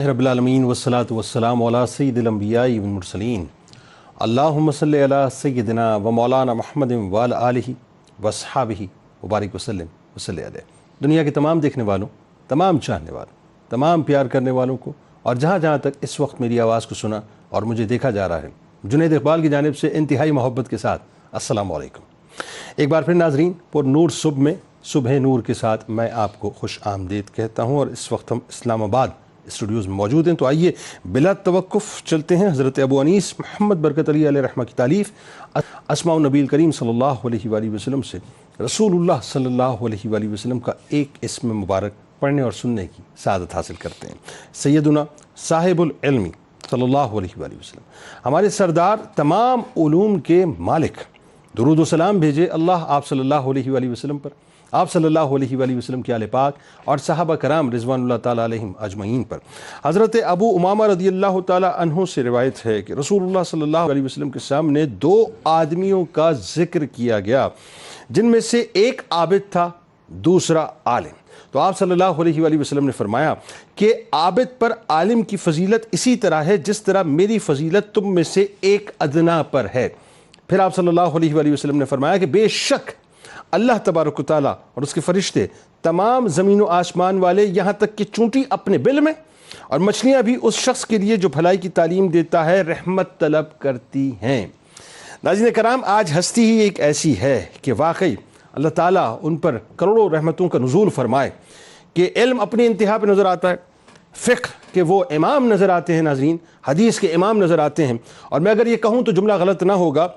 رب العالمین والصلاة والسلام علی سید الانبیاء والمرسلین اللہم صلی علی سیدنا و مولانا محمد وعلی آلہ واصحابہ وبارک وسلم وصلی علیہ۔ دنیا کے تمام دیکھنے والوں، تمام چاہنے والوں، تمام پیار کرنے والوں کو اور جہاں جہاں تک اس وقت میری آواز کو سنا اور مجھے دیکھا جا رہا ہے، جنید اقبال کی جانب سے انتہائی محبت کے ساتھ السلام علیکم۔ ایک بار پھر ناظرین، پر نور صبح میں صبح نور کے ساتھ میں آپ کو خوش آمدید کہتا ہوں، اور اس وقت ہم اسلام آباد اسٹوڈیوز میں موجود ہیں۔ تو آئیے بلا توقف چلتے ہیں حضرت ابو انیس محمد برکت علی علیہ رحمہ کی تالیف اسماء النبی کریم صلی اللہ علیہ وآلہ وسلم سے رسول اللہ صلی اللہ علیہ وآلہ وسلم کا ایک اسم مبارک پڑھنے اور سننے کی سعادت حاصل کرتے ہیں۔ سیدنا صاحب العلم صلی اللہ علیہ وآلہ وسلم، ہمارے سردار تمام علوم کے مالک، درود و سلام بھیجے اللہ آپ صلی اللہ علیہ وآلہ وسلم پر، آپ صلی اللہ علیہ وآلہ وسلم کے آل پاک اور صحابہ کرام رضوان اللہ تعالیٰ علیہم اجمعین پر۔ حضرت ابو امامہ رضی اللہ تعالیٰ عنہ سے روایت ہے کہ رسول اللہ صلی اللہ علیہ وسلم کے سامنے دو آدمیوں کا ذکر کیا گیا، جن میں سے ایک عابد تھا، دوسرا عالم۔ تو آپ صلی اللہ علیہ وآلہ وسلم نے فرمایا کہ عابد پر عالم کی فضیلت اسی طرح ہے جس طرح میری فضیلت تم میں سے ایک ادنا پر ہے۔ پھر آپ صلی اللہ علیہ وآلہ وسلم نے فرمایا کہ بے شک اللہ تبارک و تعالیٰ اور اس کے فرشتے، تمام زمین و آسمان والے، یہاں تک کہ چونٹی اپنے بل میں اور مچھلیاں بھی اس شخص کے لیے جو بھلائی کی تعلیم دیتا ہے رحمت طلب کرتی ہیں۔ ناظرین کرام، آج ہستی ہی ایک ایسی ہے کہ واقعی اللہ تعالیٰ ان پر کروڑوں رحمتوں کا نزول فرمائے کہ علم اپنی انتہا پہ نظر آتا ہے، فقہ کہ وہ امام نظر آتے ہیں، ناظرین حدیث کے امام نظر آتے ہیں۔ اور میں اگر یہ کہوں تو جملہ غلط نہ ہوگا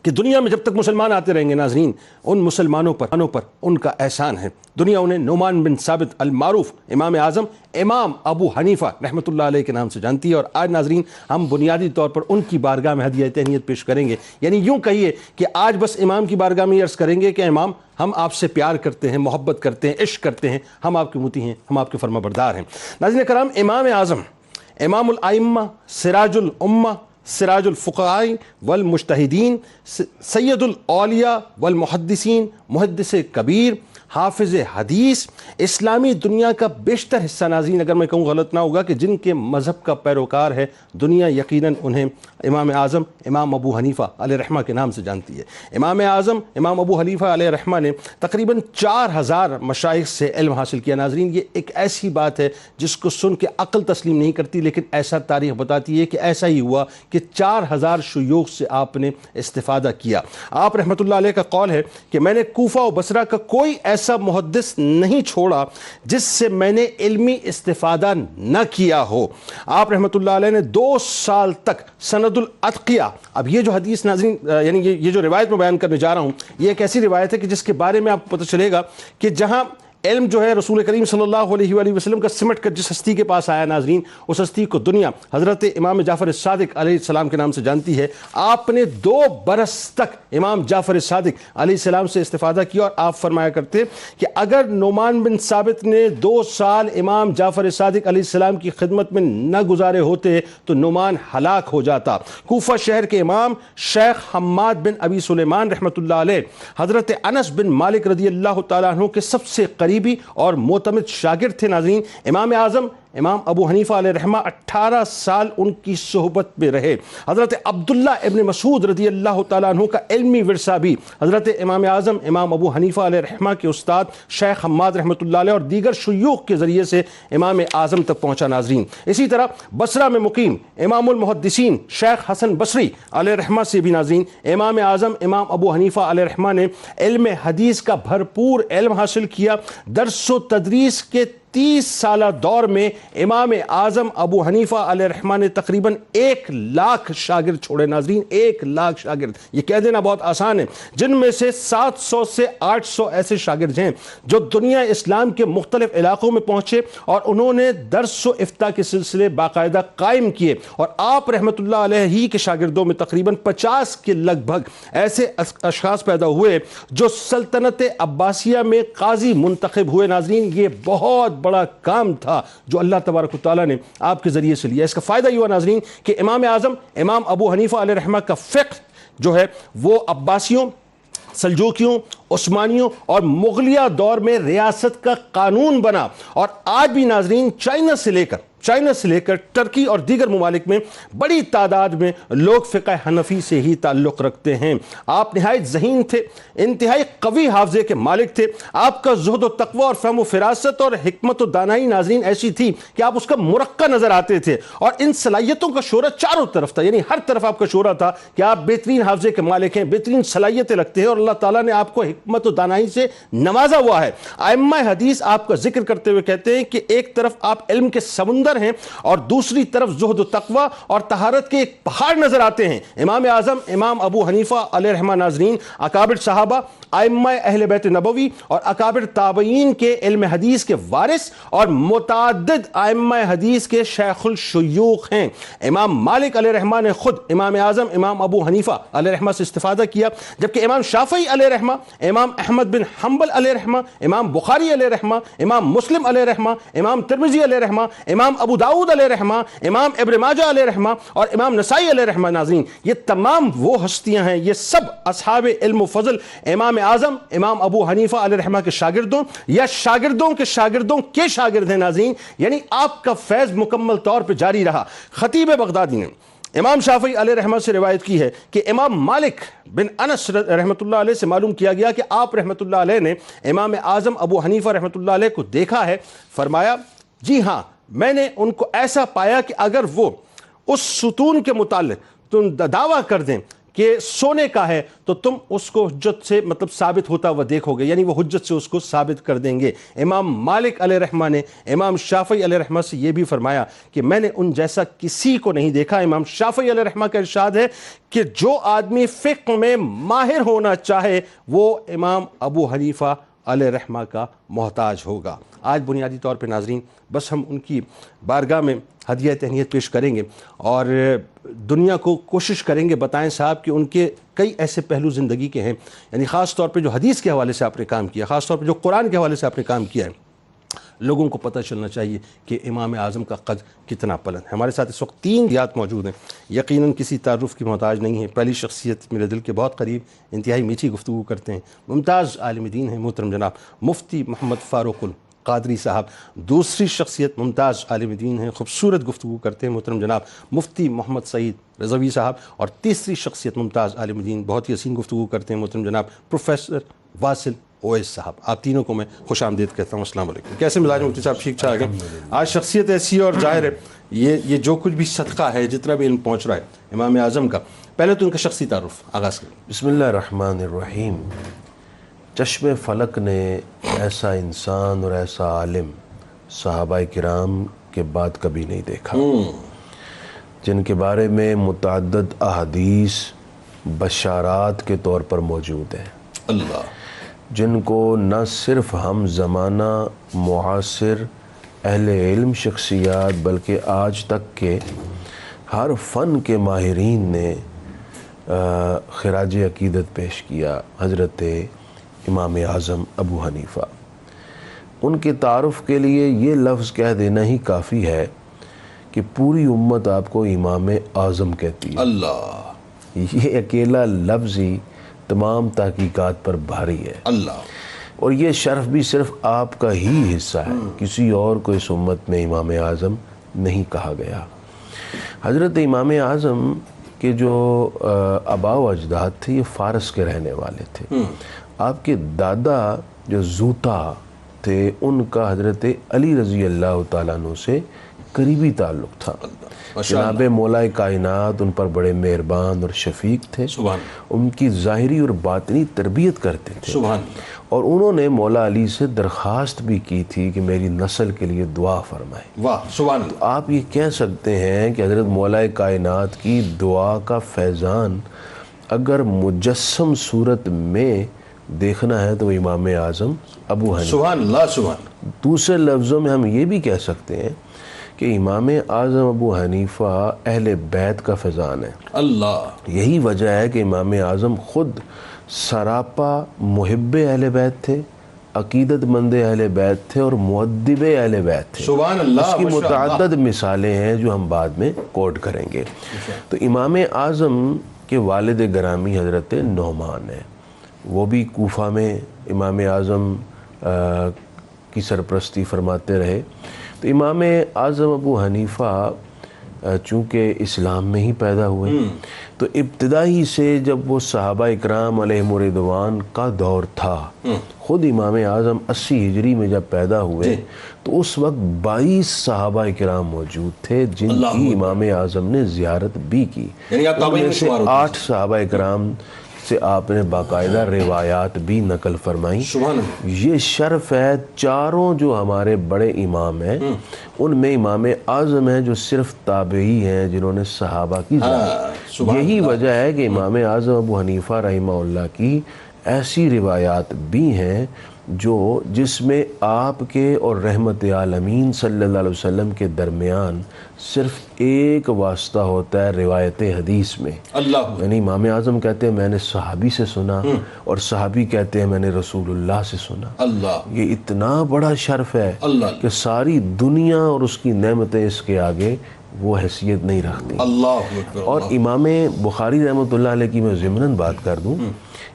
کہ دنیا میں جب تک مسلمان آتے رہیں گے ناظرین، ان مسلمانوں پر ان کا احسان ہے۔ دنیا انہیں نعمان بن ثابت المعروف امام اعظم امام ابو حنیفہ رحمۃ اللہ علیہ کے نام سے جانتی ہے، اور آج ناظرین ہم بنیادی طور پر ان کی بارگاہ میں ہدیہ تہنیت پیش کریں گے۔ یعنی یوں کہیے کہ آج بس امام کی بارگاہ میں یہ عرض کریں گے کہ امام، ہم آپ سے پیار کرتے ہیں، محبت کرتے ہیں، عشق کرتے ہیں، ہم آپ کے مطیع ہیں، ہم آپ کے فرما بردار ہیں۔ ناظرین کرام، امام اعظم، امام الائمہ، سراج الامہ، سراج الفقہاء والمجتہدین، سید الاولیاء والمحدثین، محدث کبیر، حافظ حدیث، اسلامی دنیا کا بیشتر حصہ، ناظرین اگر میں کہوں غلط نہ ہوگا، کہ جن کے مذہب کا پیروکار ہے دنیا، یقیناً انہیں امام اعظم امام ابو حنیفہ علیہ رحمہ کے نام سے جانتی ہے۔ امام اعظم امام ابو حنیفہ علیہ رحمہ نے تقریباً 4000 مشائخ سے علم حاصل کیا۔ ناظرین یہ ایک ایسی بات ہے جس کو سن کے عقل تسلیم نہیں کرتی، لیکن ایسا تاریخ بتاتی ہے کہ ایسا ہی ہوا کہ 4000 شیوخ سے آپ نے استفادہ کیا۔ آپ رحمۃ اللہ علیہ کا قول ہے کہ میں نے کوفہ و بصرہ کا کوئی ایسا محدث نہیں چھوڑا جس سے میں نے علمی استفادہ نہ کیا ہو۔ آپ رحمۃ اللہ علیہ نے 2 سال تک سند الاتقیہ، اب یہ جو حدیث ناظرین یعنی یہ جو روایت میں بیان کرنے جا رہا ہوں، یہ ایک ایسی روایت ہے کہ جس کے بارے میں آپ کو پتہ چلے گا کہ جہاں علم جو ہے رسول کریم صلی اللہ علیہ وآلہ وسلم کا سمٹ کر جس ہستی کے پاس آیا ناظرین، اس ہستی کو دنیا حضرت امام جعفر الصادق علیہ السلام کے نام سے جانتی ہے۔ آپ نے 2 برس تک امام جعفر صادق علیہ السلام سے استفادہ کیا، اور آپ فرمایا کرتے کہ اگر نعمان بن ثابت نے 2 سال امام جعفر صادق علیہ السلام کی خدمت میں نہ گزارے ہوتے تو نعمان ہلاک ہو جاتا۔ کوفہ شہر کے امام شیخ حماد بن ابی سلیمان رحمۃ اللہ علیہ حضرت انس بن مالک رضی اللہ تعالیٰ عنہ کے سب سے قریبی اور معتمد شاگرد تھے۔ ناظرین امام اعظم امام ابو حنیفہ علیہ رحمہ 18 سال ان کی صحبت میں رہے۔ حضرت عبداللہ ابن مسعود رضی اللہ تعالیٰ عنہ کا علمی ورثہ بھی حضرت امام اعظم امام ابو حنیفہ علیہ رحمہ کے استاد شیخ حماد رحمۃ اللہ علیہ اور دیگر شیوخ کے ذریعے سے امام اعظم تک پہنچا۔ ناظرین اسی طرح بصرہ میں مقیم امام المحدثین شیخ حسن بصری علیہ رحمہ سے بھی ناظرین امام اعظم امام ابو حنیفہ علیہ رحمہ نے علم حدیث کا بھرپور علم حاصل کیا۔ درس و تدریس کے 30 سالہ دور میں امام اعظم ابو حنیفہ علیہ رحمہ نے تقریباً 1 لاکھ شاگرد چھوڑے۔ ناظرین 1 لاکھ شاگرد، یہ کہہ دینا بہت آسان ہے، جن میں سے 700 سے 800 ایسے شاگرد ہیں جو دنیا اسلام کے مختلف علاقوں میں پہنچے اور انہوں نے درس و افتاء کے سلسلے باقاعدہ قائم کیے، اور آپ رحمۃ اللہ علیہ ہی کے شاگردوں میں تقریباً 50 کے لگ بھگ ایسے اشخاص پیدا ہوئے جو سلطنت عباسیہ میں قاضی منتخب ہوئے۔ ناظرین یہ بہت بڑا کام تھا جو اللہ تبارک و تعالیٰ نے آپ کے ذریعے سے لیا۔ اس کا فائدہ یہ ہوا ناظرین کہ امام اعظم امام ابو حنیفہ علیہ رحمہ کا فقہ جو ہے وہ عباسیوں، سلجوکیوں، عثمانیوں اور مغلیہ دور میں ریاست کا قانون بنا، اور آج بھی ناظرین چائنا سے لے کر چائنا سے لے کر ٹرکی اور دیگر ممالک میں بڑی تعداد میں لوگ فقہ حنفی سے ہی تعلق رکھتے ہیں۔ آپ نہایت ذہین تھے، انتہائی قوی حافظے کے مالک تھے۔ آپ کا زہد و تقوی اور فہم و فراست اور حکمت و دانائی ناظرین ایسی تھی کہ آپ اس کا مرقع نظر آتے تھے، اور ان صلاحیتوں کا شعرہ چاروں طرف تھا، یعنی ہر طرف آپ کا شعرہ تھا کہ آپ بہترین حافظے کے مالک ہیں، بہترین صلاحیتیں رکھتے ہیں، اور اللہ تعالیٰ نے آپ کو حکمت و دانائی سے نوازا ہوا ہے۔ ائمہ حدیث آپ کا ذکر کرتے ہوئے کہتے ہیں کہ ایک طرف آپ علم کے سمندر ہیں اور دوسری طرف زہد و تقوی اور طہارت کے ایک پہاڑ نظر آتے ہیں۔ امام اعظم امام ابو حنیفہ علیہ رحمہ ناظرین، اکابر صحابہ، ائمہ اہل بیت نبوی اور اکابر تابعین کے علم حدیث کے وارث اور متعدد ائمہ حدیث کے شیخ الشیوخ ہیں۔ امام مالک علیہ رحمہ نے خود امام اعظم امام ابو حنیفہ علیہ رحمہ سے استفادہ کیا، جبکہ امام شافعی علیہ رحمہ، امام احمد بن حنبل علیہ رحمہ، امام بخاری علیہ رحمہ، امام مسلم علیہ رحمہ، امام ترمذی علیہ رحمہ، امام ابو داؤد علیہ رحمہ، امام ابن ماجہ علیہ رحمہ اور امام نسائی علیہ رحمہ ناظرین، یہ تمام وہ ہستیاں ہیں، یہ سب اصحاب علم و فضل امام اعظم امام ابو حنیفہ علیہ رحمہ کے شاگردوں یا شاگردوں کے شاگردوں کے شاگرد ہیں ناظرین، یعنی آپ کا فیض مکمل طور پہ جاری رہا۔ خطیب بغدادی نے امام شافعی علیہ رحمہ سے روایت کی ہے کہ امام مالک بن انس رحمۃ اللہ علیہ سے معلوم کیا گیا کہ آپ رحمۃ اللہ علیہ نے امام اعظم ابو حنیفہ رحمۃ اللہ علیہ کو دیکھا ہے۔ فرمایا جی ہاں، میں نے ان کو ایسا پایا کہ اگر وہ اس ستون کے متعلق تم دعویٰ کر دیں کہ سونے کا ہے تو تم اس کو حجت سے ثابت ہوتا ہوا دیکھو گے، یعنی وہ حجت سے اس کو ثابت کر دیں گے۔ امام مالک علیہ رحمہ نے امام شافعی علیہ رحمہ سے یہ بھی فرمایا کہ میں نے ان جیسا کسی کو نہیں دیکھا۔ امام شافعی علیہ رحمہ کا ارشاد ہے کہ جو آدمی فقہ میں ماہر ہونا چاہے وہ امام ابو حنیفہ علیہ رحمہ کا محتاج ہوگا۔ آج بنیادی طور پہ ناظرین بس ہم ان کی بارگاہ میں ہدیہ تہنیت پیش کریں گے اور دنیا کو کوشش کریں گے بتائیں صاحب کہ ان کے کئی ایسے پہلو زندگی کے ہیں، یعنی خاص طور پہ جو حدیث کے حوالے سے آپ نے کام کیا، خاص طور پہ جو قرآن کے حوالے سے آپ نے کام کیا ہے، لوگوں کو پتہ چلنا چاہیے کہ امام اعظم کا قد کتنا بلند ہے۔ ہمارے ساتھ اس وقت 3 دیات موجود ہیں، یقیناً کسی تعارف کی محتاج نہیں ہے۔ پہلی شخصیت میرے دل کے بہت قریب، انتہائی میٹھی گفتگو کرتے ہیں، ممتاز عالم دین ہیں، محترم جناب مفتی محمد فاروق القادری صاحب۔ دوسری شخصیت ممتاز عالم دین ہیں، خوبصورت گفتگو کرتے ہیں، محترم جناب مفتی محمد سعید رضوی صاحب۔ اور تیسری شخصیت ممتاز عالم دین، بہت ہی حسین گفتگو کرتے ہیں، محترم جناب پروفیسر واصل اویس صاحب۔ آپ تینوں کو میں خوش آمدید کہتا ہوں، السلام علیکم۔ کیسے مزاج مفتی صاحب؟ ٹھیک ٹھاک ہے؟ آج شخصیت ایسی ہے اور ظاہر ہے یہ جو کچھ بھی صدقہ ہے، جتنا بھی علم پہنچ رہا ہے امام اعظم کا، پہلے تو ان کا شخصی تعارف آغاز کریں۔ بسم اللہ الرحمن الرحیم۔ چشم فلک نے ایسا انسان اور ایسا عالم صحابہ کرام کے بعد کبھی نہیں دیکھا، جن کے بارے میں متعدد احادیث بشارات کے طور پر موجود ہیں، اللہ، جن کو نہ صرف ہم زمانہ معاصر اہل علم شخصیات بلکہ آج تک کے ہر فن کے ماہرین نے خراج عقیدت پیش کیا، حضرت امام اعظم ابو حنیفہ۔ ان کے تعارف کے لیے یہ لفظ کہہ دینا ہی کافی ہے کہ پوری امت آپ کو امام اعظم کہتی ہے۔ اللہ، یہ اکیلا لفظ ہی تمام تحقیقات پر بھاری ہے، اللہ، اور یہ شرف بھی صرف آپ کا ہی حصہ ہے، کسی اور کو اس امت میں امام اعظم نہیں کہا گیا۔ حضرت امام اعظم کے جو آباء و اجداد تھے یہ فارس کے رہنے والے تھے۔ آپ کے دادا جو زوتا تھے ان کا حضرت علی رضی اللہ تعالیٰ عنہ سے قریبی تعلق تھا۔ جناب مولا کائنات ان پر بڑے مہربان اور شفیق تھے، سبحان، ان کی ظاہری اور باطنی تربیت کرتے تھے، سبحان، اور انہوں نے مولا علی سے درخواست بھی کی تھی کہ میری نسل کے لیے دعا فرمائیں۔ واہ، سبحان اللہ۔ آپ یہ کہہ سکتے ہیں کہ حضرت مولا کائنات کی دعا کا فیضان اگر مجسم صورت میں دیکھنا ہے تو امام اعظم ابو حنیفہ۔ سبحان اللہ، سبحان۔ دوسرے لفظوں میں ہم یہ بھی کہہ سکتے ہیں کہ امام اعظم ابو حنیفہ اہل بیت کا فیضان ہے۔ اللہ، یہی وجہ ہے کہ امام اعظم خود سراپا محب اہل بیت تھے، عقیدت مند اہل بیت تھے اور مؤدب اہل بیت تھے۔ سبحان اللہ، اس کی ماشاء اللہ۔ متعدد مثالیں ہیں جو ہم بعد میں کوٹ کریں گے۔ تو امام اعظم کے والد گرامی حضرت نعمان ہیں، وہ بھی کوفہ میں امام اعظم کی سرپرستی فرماتے رہے۔ تو تو امام اعظم ابو حنیفہ چونکہ اسلام میں ہی پیدا ہوئے تو ابتدائی سے جب وہ صحابہ اکرام علیہم رضوان کا دور تھا، خود امام اعظم 80 ہجری میں جب پیدا ہوئے تو اس وقت 22 صحابہ اکرام موجود تھے جن کی امام اعظم نے زیارت بھی کی، ان میں سے 8 صحابہ اکرام سے آپ نے باقاعدہ روایات بھی نقل فرمائیں۔ یہ شرف ہے، چاروں جو ہمارے بڑے امام ہیں ان میں امام اعظم ہیں جو صرف تابعی ہیں جنہوں نے صحابہ کی زیارت۔ یہی وجہ ہے کہ امام اعظم ابو حنیفہ رحمہ اللہ کی ایسی روایات بھی ہیں جس میں آپ کے اور رحمت عالمین صلی اللہ علیہ وسلم کے درمیان صرف ایک واسطہ ہوتا ہے روایت حدیث میں۔ یعنی امام اعظم کہتے ہیں میں نے صحابی سے سنا، اور صحابی کہتے ہیں میں نے رسول اللہ سے سنا۔ یہ اتنا بڑا شرف ہے کہ ساری دنیا اور اس کی نعمتیں اس کے آگے وہ حیثیت نہیں رکھتی۔ اور امام بخاری رحمۃ اللہ علیہ کی میں ضمناً بات کر دوں،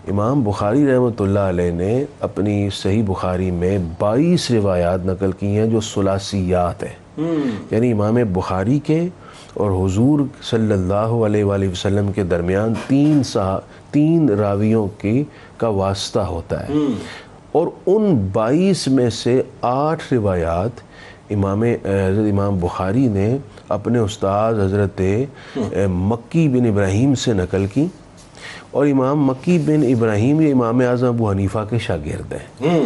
امام بخاری رحمۃ اللہ علیہ نے اپنی صحیح بخاری میں 22 روایات نقل کی ہیں جو ثلاثیات ہیں، یعنی امام بخاری کے اور حضور صلی اللہ علیہ وآلہ وسلم کے درمیان 3 راویوں کا واسطہ ہوتا ہے، اور ان 22 میں سے 8 روایات امام بخاری نے اپنے استاد حضرت مکی بن ابراہیم سے نقل کی، اور امام مکی بن ابراہیم یہ امام اعظم ابو حنیفہ کے شاگرد ہیں۔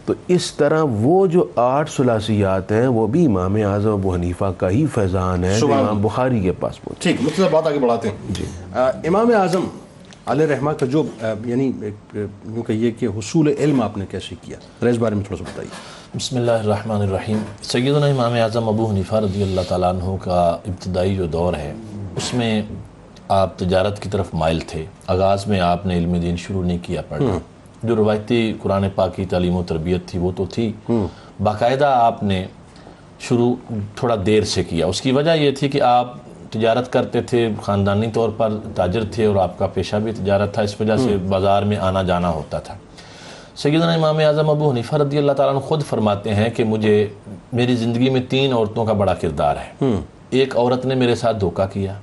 تو اس طرح وہ جو 8 ثلاثیات ہیں وہ بھی امام اعظم ابو حنیفہ کا ہی فیضان ہے جو امام بخاری کے پاس پہنچے۔ ٹھیک، مطلب بات آگے بڑھاتے ہیں جی۔ امام اعظم علیہ رحمہ کا جو یعنی یوں کہیے کہ حصول علم آپ نے کیسے کیا، اس بارے میں تھوڑا سا بتائیے۔ بسم اللہ الرحمن الرحیم۔ سیدنا امام اعظم ابو حنیفہ رضی اللہ تعالیٰ عنہ کا ابتدائی جو دور ہے اس میں آپ تجارت کی طرف مائل تھے۔ آغاز میں آپ نے علم دین شروع نہیں کیا پڑھنا، جو روایتی قرآن پاک کی تعلیم و تربیت تھی وہ تو تھی، باقاعدہ آپ نے شروع تھوڑا دیر سے کیا۔ اس کی وجہ یہ تھی کہ آپ تجارت کرتے تھے، خاندانی طور پر تاجر تھے اور آپ کا پیشہ بھی تجارت تھا، اس وجہ سے بازار میں آنا جانا ہوتا تھا۔ سیدنا امام اعظم ابو حنیفہ رضی اللہ تعالیٰ عنہ خود فرماتے ہیں کہ میری زندگی میں 3 عورتوں کا بڑا کردار ہے۔ ایک عورت نے میرے ساتھ دھوکہ کیا،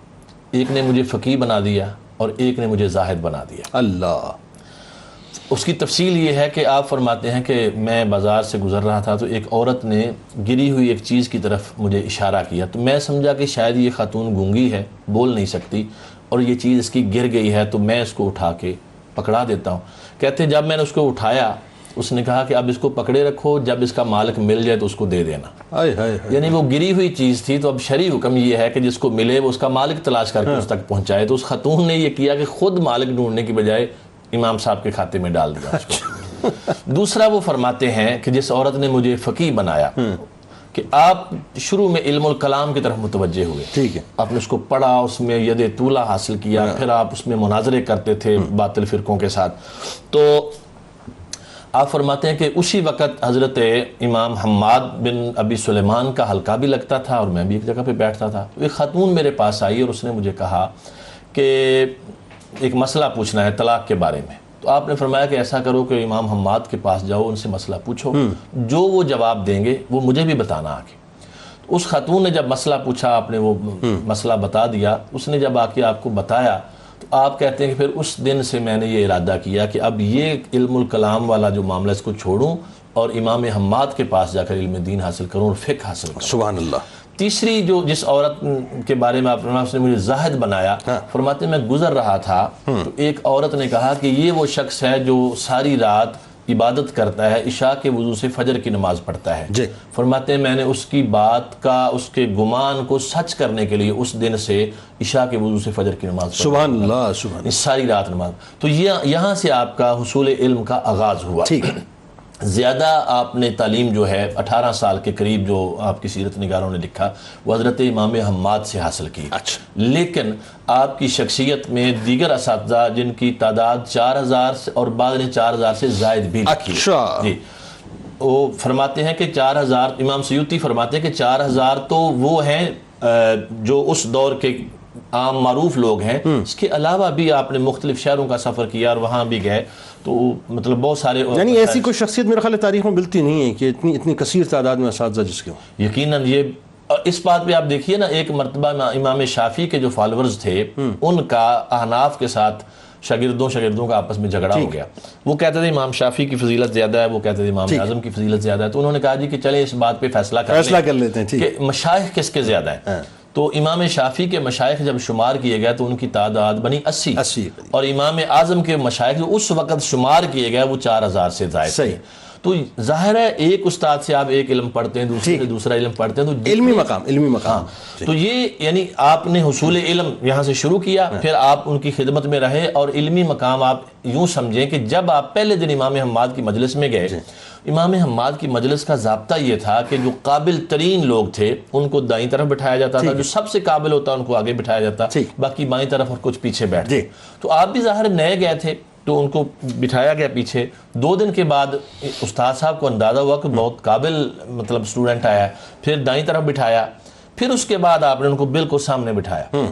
ایک نے مجھے فقیہ بنا دیا، اور ایک نے مجھے زاہد بنا دیا۔ اللہ۔ اس کی تفصیل یہ ہے کہ آپ فرماتے ہیں کہ میں بازار سے گزر رہا تھا تو ایک عورت نے گری ہوئی ایک چیز کی طرف مجھے اشارہ کیا، تو میں سمجھا کہ شاید یہ خاتون گونگی ہے، بول نہیں سکتی، اور یہ چیز اس کی گر گئی ہے، تو میں اس کو اٹھا کے پکڑا دیتا ہوں۔ کہتے ہیں جب میں نے اس کو اٹھایا اس نے کہا کہ اب اس کو پکڑے رکھو، جب اس کا مالک مل جائے تو اس کو دے دینا۔ یعنی وہ گری ہوئی چیز تھی، تو اب شرعی حکم یہ ہے کہ جس کو ملے وہ اس کا مالک تلاش کر کے اس تک پہنچائے۔ تو اس خاتون نے یہ کیا کہ خود مالک ڈھونڈنے کی بجائے امام صاحب کے کھاتے میں ڈال دیا اس کو۔ دوسرا وہ فرماتے ہیں کہ جس عورت نے مجھے فقیہ بنایا کہ آپ شروع میں علم الکلام کی طرف متوجہ ہوئے، ٹھیک ہے، آپ نے اس کو پڑھا، اس میں ید طولہ حاصل کیا، پھر آپ اس میں مناظرے کرتے تھے باطل فرقوں کے ساتھ۔ تو آپ فرماتے ہیں کہ اسی وقت حضرت امام حماد بن ابی سلیمان کا حلقہ بھی لگتا تھا اور میں بھی ایک جگہ پہ بیٹھتا تھا۔ ایک خاتون میرے پاس آئی اور اس نے مجھے کہا کہ ایک مسئلہ پوچھنا ہے طلاق کے بارے میں۔ تو آپ نے فرمایا کہ ایسا کرو کہ امام حماد کے پاس جاؤ، ان سے مسئلہ پوچھو، جو وہ جواب دیں گے وہ مجھے بھی بتانا آگے۔ اس خاتون نے جب مسئلہ پوچھا، آپ نے وہ مسئلہ بتا دیا، اس نے جب آ کے آپ کو بتایا تو آپ کہتے ہیں کہ پھر اس دن سے میں نے یہ ارادہ کیا کہ اب یہ علم الکلام والا جو معاملہ اس کو چھوڑوں اور امام حماد کے پاس جا کر علم دین حاصل کروں اور فقہ حاصل کروں۔ سبحان اللہ۔ تیسری جس عورت کے بارے میں آپ فرمایا اس نے مجھے زاہد بنایا، فرماتے میں گزر رہا تھا تو ایک عورت نے کہا کہ یہ وہ شخص ہے جو ساری رات عبادت کرتا ہے، عشاء کے وضو سے فجر کی نماز پڑھتا ہے۔ جی۔ فرماتے ہیں میں نے اس کی بات کا، اس کے گمان کو سچ کرنے کے لیے اس دن سے عشاء کے وضو سے فجر کی نماز پڑھی، سبحان اللہ، سبحان اللہ، ساری رات نماز۔ تو یہاں سے آپ کا حصول علم کا آغاز ہوا۔ ٹھیک۔ زیادہ آپ نے تعلیم جو ہے 18 سال کے قریب جو آپ کی سیرت نگاروں نے لکھا وہ حضرت امام حماد سے حاصل کی۔ اچھا۔ لیکن آپ کی شخصیت میں دیگر اساتذہ جن کی تعداد 4000 اور بعض نے 4000 سے زائد بھی لکھی۔ اچھا۔ جی، وہ فرماتے ہیں کہ 4000، امام سیوطی فرماتے ہیں کہ 4000 تو وہ ہیں جو اس دور کے عام معروف لوگ ہیں. اس کے علاوہ بھی آپ نے مختلف شہروں کا سفر کیا اور وہاں بھی گئے, تو مطلب بہت سارے, یعنی ایسی کوئی شخصیت میرے خیال تاریخ میں ملتی نہیں ہے کہ اتنی کثیر تعداد میں اساتذہ جس کے ہوں. یقیناً یہ اس بات پہ آپ دیکھیے نا, ایک مرتبہ امام شافعی کے جو فالورز تھے ان کا احناف کے ساتھ شاگردوں کا آپس میں جھگڑا ہو گیا. وہ کہتے تھے امام شافعی کی فضیلت زیادہ ہے, وہ کہتے تھے امام اعظم کی فضیلت زیادہ ہے. تو انہوں نے کہا جی کہ چلیں اس بات پہ فیصلہ کر لیتے ہیں کہ مشائخ کس کے زیادہ ہیں. تو امام شافعی کے مشائخ جب شمار کیے گئے تو ان کی تعداد بنی 80, اور امام اعظم کے مشائخ جو اس وقت شمار کیے گئے وہ 4000 سے زائد تھے. تو ظاہر ہے ایک استاد سے آپ ایک علم پڑھتے ہیں, دوسرے سے دوسرا علم پڑھتے ہیں, تو علمی مقام. تو یہ یعنی آپ نے حصول علم یہاں سے شروع کیا, پھر آپ ان کی خدمت میں رہے, اور علمی مقام آپ یوں سمجھیں کہ جب آپ پہلے دن امام حماد کی مجلس میں گئے, امام حماد کی مجلس کا ضابطہ یہ تھا کہ جو قابل ترین لوگ تھے ان کو دائیں طرف بٹھایا جاتا تھا, جو سب سے قابل ہوتا ان کو آگے بٹھایا جاتا, باقی بائیں طرف اور کچھ پیچھے بیٹھتے. تو آپ بھی ظاہر نئے گئے تھے تو ان کو بٹھایا گیا پیچھے. 2 دن کے بعد استاد صاحب کو اندازہ ہوا کہ بہت قابل مطلب اسٹوڈنٹ آیا ہے, پھر دائیں طرف بٹھایا, پھر اس کے بعد آپ نے ان کو بالکل سامنے بٹھایا.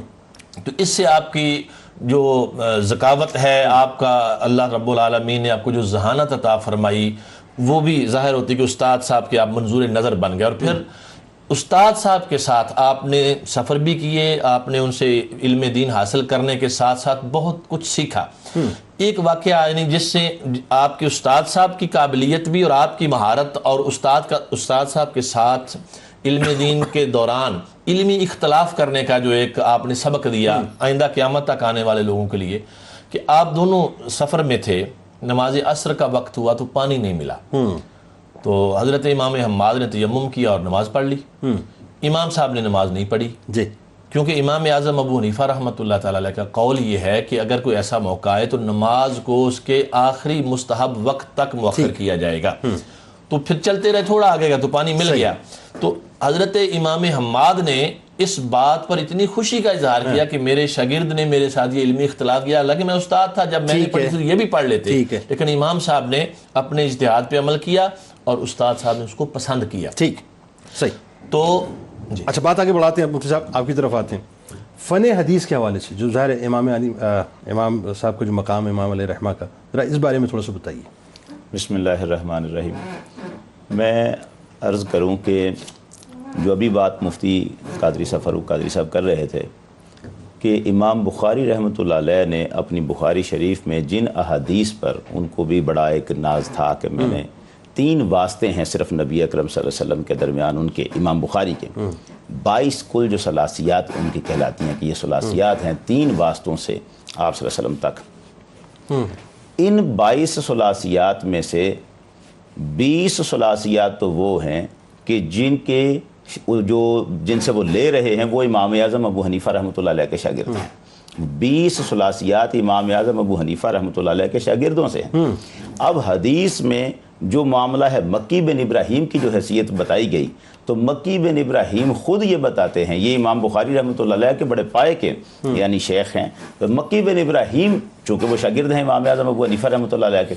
تو اس سے آپ کی جو ذکاوت ہے, آپ کا اللہ رب العالمین نے آپ کو جو ذہانت عطا فرمائی, وہ بھی ظاہر ہوتی کہ استاد صاحب کے آپ منظور نظر بن گئے. اور پھر استاد صاحب کے ساتھ آپ نے سفر بھی کیے, آپ نے ان سے علم دین حاصل کرنے کے ساتھ ساتھ بہت کچھ سیکھا. ایک واقعہ یعنی جس سے آپ کے استاد صاحب کی قابلیت بھی اور آپ کی مہارت, اور استاد صاحب کے ساتھ علم دین کے دوران علمی اختلاف کرنے کا جو ایک آپ نے سبق دیا آئندہ قیامت تک آنے والے لوگوں کے لیے, کہ آپ دونوں سفر میں تھے, نماز عصر کا وقت ہوا تو پانی نہیں ملا, تو حضرت امام حماد نے تیمم کیا اور نماز پڑھ لی. امام صاحب نے نماز نہیں پڑھی, کیونکہ امام اعظم ابو حنیفہ رحمۃ اللہ تعالی علیہ کا قول یہ ہے کہ اگر کوئی ایسا موقع ہے تو نماز کو اس کے آخری مستحب وقت تک مؤخر کیا جائے گا. تو پھر چلتے رہے, تھوڑا آگے گا تو پانی مل گیا. تو حضرت امام حماد نے اس بات پر اتنی خوشی کا اظہار کیا کہ میرے شاگرد نے میرے ساتھ یہ علمی اختلاف کیا, حالانکہ میں استاد تھا, جب میں نے پڑھی تھی یہ بھی پڑھ لیتے, لیکن امام صاحب نے اپنے اجتہاد پہ عمل کیا اور استاد صاحب نے اس کو پسند کیا. ٹھیک, صحیح. تو اچھا بات آگے بڑھاتے ہیں مفتی صاحب, آپ کی طرف آتے ہیں. فن حدیث کے حوالے سے جو ظاہر امام صاحب کا جو مقام امام علیہ رحمہ کا, ذرا اس بارے میں تھوڑا سا بتائیے. بسم اللہ الرحمن الرحیم. میں عرض کروں کہ جو ابھی بات مفتی قادری صاحب فاروق قادری صاحب کر رہے تھے کہ امام بخاری رحمۃ اللہ علیہ نے اپنی بخاری شریف میں جن احادیث پر ان کو بھی بڑا ایک ناز تھا کہ میں نے 3 واسطے ہیں صرف نبی اکرم صلی اللہ علیہ وسلم کے درمیان ان کے, امام بخاری کے 22 کل جو ثلاثیات ان کی کہلاتی ہیں کہ یہ ثلاثیات ہیں 3 واسطوں سے آپ صلی اللہ علیہ وسلم تک. ان 22 ثلاثیات میں سے 20 ثلاثیات تو وہ ہیں کہ جن سے وہ لے رہے ہیں وہ امام اعظم ابو حنیفہ رحمۃ اللہ علیہ کے شاگرد ہیں. 20 ثلاثیات امام اعظم ابو حنیفہ رحمۃ اللہ علیہ کے شاگردوں سے ہیں. اب حدیث میں جو معاملہ ہے مکی بن ابراہیم کی جو حیثیت بتائی گئی, تو مکی بن ابراہیم خود یہ بتاتے ہیں, یہ امام بخاری رحمۃ اللہ علیہ کے بڑے پائے کے یعنی شیخ ہیں, تو مکی بن ابراہیم چونکہ وہ شاگرد ہیں امام اعظم ابو حنیفہ رحمۃ اللہ علیہ کے,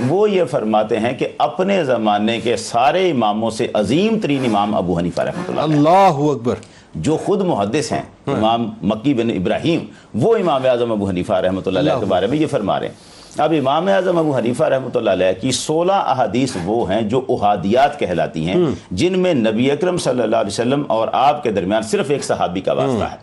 وہ یہ فرماتے ہیں کہ اپنے زمانے کے سارے اماموں سے عظیم ترین امام ابو حنیفہ رحمۃ اللہ علیہ. اللہ اکبر. جو خود محدث ہیں امام مکی بن ابراہیم, وہ امام اعظم ابو حنیفہ رحمۃ اللہ علیہ کے بارے میں یہ فرما رہے ہیں. اب امام اعظم ابو حنیفہ رحمۃ اللہ علیہ کی 16 احادیث وہ ہیں جو احادیات کہلاتی ہیں, جن میں نبی اکرم صلی اللہ علیہ وسلم اور آپ کے درمیان صرف ایک صحابی کا واسطہ ہے.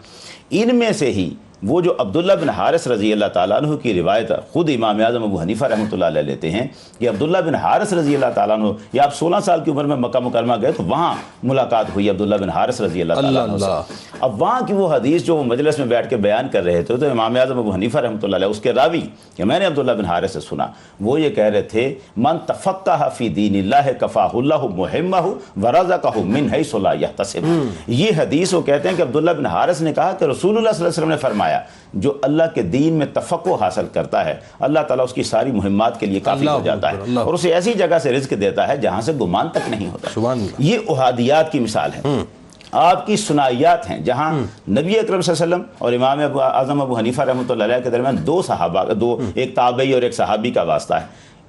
ان میں سے ہی وہ جو عبداللہ بن حارث رضی اللہ تعالیٰ عنہ کی روایت خود امام اعظم ابو حنیفہ رحمۃ اللہ علیہ لیتے ہیں کہ عبداللہ بن حارث رضی اللہ تعالیٰ عنہ, یا آپ 16 سال کی عمر میں مکہ مکرمہ گئے تو وہاں ملاقات ہوئی عبداللہ بن حارث رضی اللہ تعالیٰ عنہ سے. اب وہاں کی وہ حدیث جو وہ مجلس میں بیٹھ کے بیان کر رہے تھے, تو امام اعظم ابو حنیفہ رحمۃ اللہ علیہ اس کے راوی کہ میں نے عبداللہ بن حارث سے سنا, وہ یہ کہہ رہے تھے من تفقہ فی دین اللہ کفاہ اللہ مہمہ ورزقہ من حیث لا یحتسب. یہ حدیث وہ کہتے ہیں کہ عبداللہ بن حارث نے کہا کہ رسول اللہ صلی اللہ علیہ وسلم نے فرمایا جو اللہ کے دین میں تفقہ حاصل کرتا ہے اللہ تعالیٰ اس کی ساری مہمات کے لیے کافی ہو جاتا ہے, اور اسے ایسی جگہ سے رزق دیتا ہے جہاں سے گمان تک نہیں ہوتا. یہ احادیات کی مثال ہے. آپ کی سنائیات ہیں جہاں نبی اکرم صلی اللہ علیہ وسلم اور امام اعظم ابو حنیفہ رحمۃ اللہ علیہ کے درمیان 2 صحابہ, ایک تابعی اور ایک صحابی کا واسطہ ہے.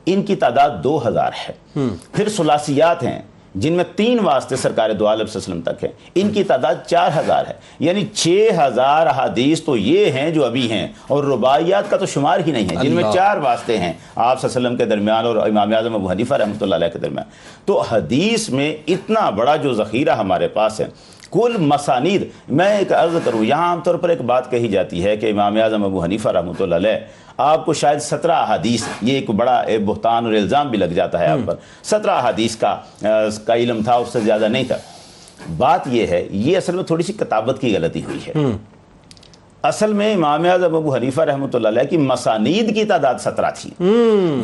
ان کی تعداد 2000 ہے. پھر ثلاثیات ہیں جن میں 3 واسطے سرکار دو عالم صلی اللہ علیہ وسلم تک ہیں، ان کی تعداد 4000 ہے، یعنی 6000 احادیث تو یہ ہیں جو ابھی ہیں، اور رباعیات کا تو شمار ہی نہیں ہے، جن میں 4 واسطے ہیں آپ صلی اللہ علیہ وسلم کے درمیان اور امام اعظم ابو حنیفہ رحمۃ اللہ علیہ کے درمیان۔ تو حدیث میں اتنا بڑا جو ذخیرہ ہمارے پاس ہے، کل مسانید، میں ایک عرض کروں، یہاں عام طور پر ایک بات کہی جاتی ہے کہ امام اعظم ابو حنیفہ رحمۃ اللہ علیہ آپ کو شاید 17 احادیث، یہ ایک بڑا بہتان اور الزام بھی لگ جاتا ہے آپ پر، 17 احادیث کا علم تھا، اس سے زیادہ نہیں تھا۔ بات یہ ہے، یہ اصل میں تھوڑی سی کتابت کی غلطی ہوئی ہے۔ اصل میں امام اعظم ابو حنیفہ رحمۃ اللہ علیہ کی مسانید کی تعداد 17 تھی،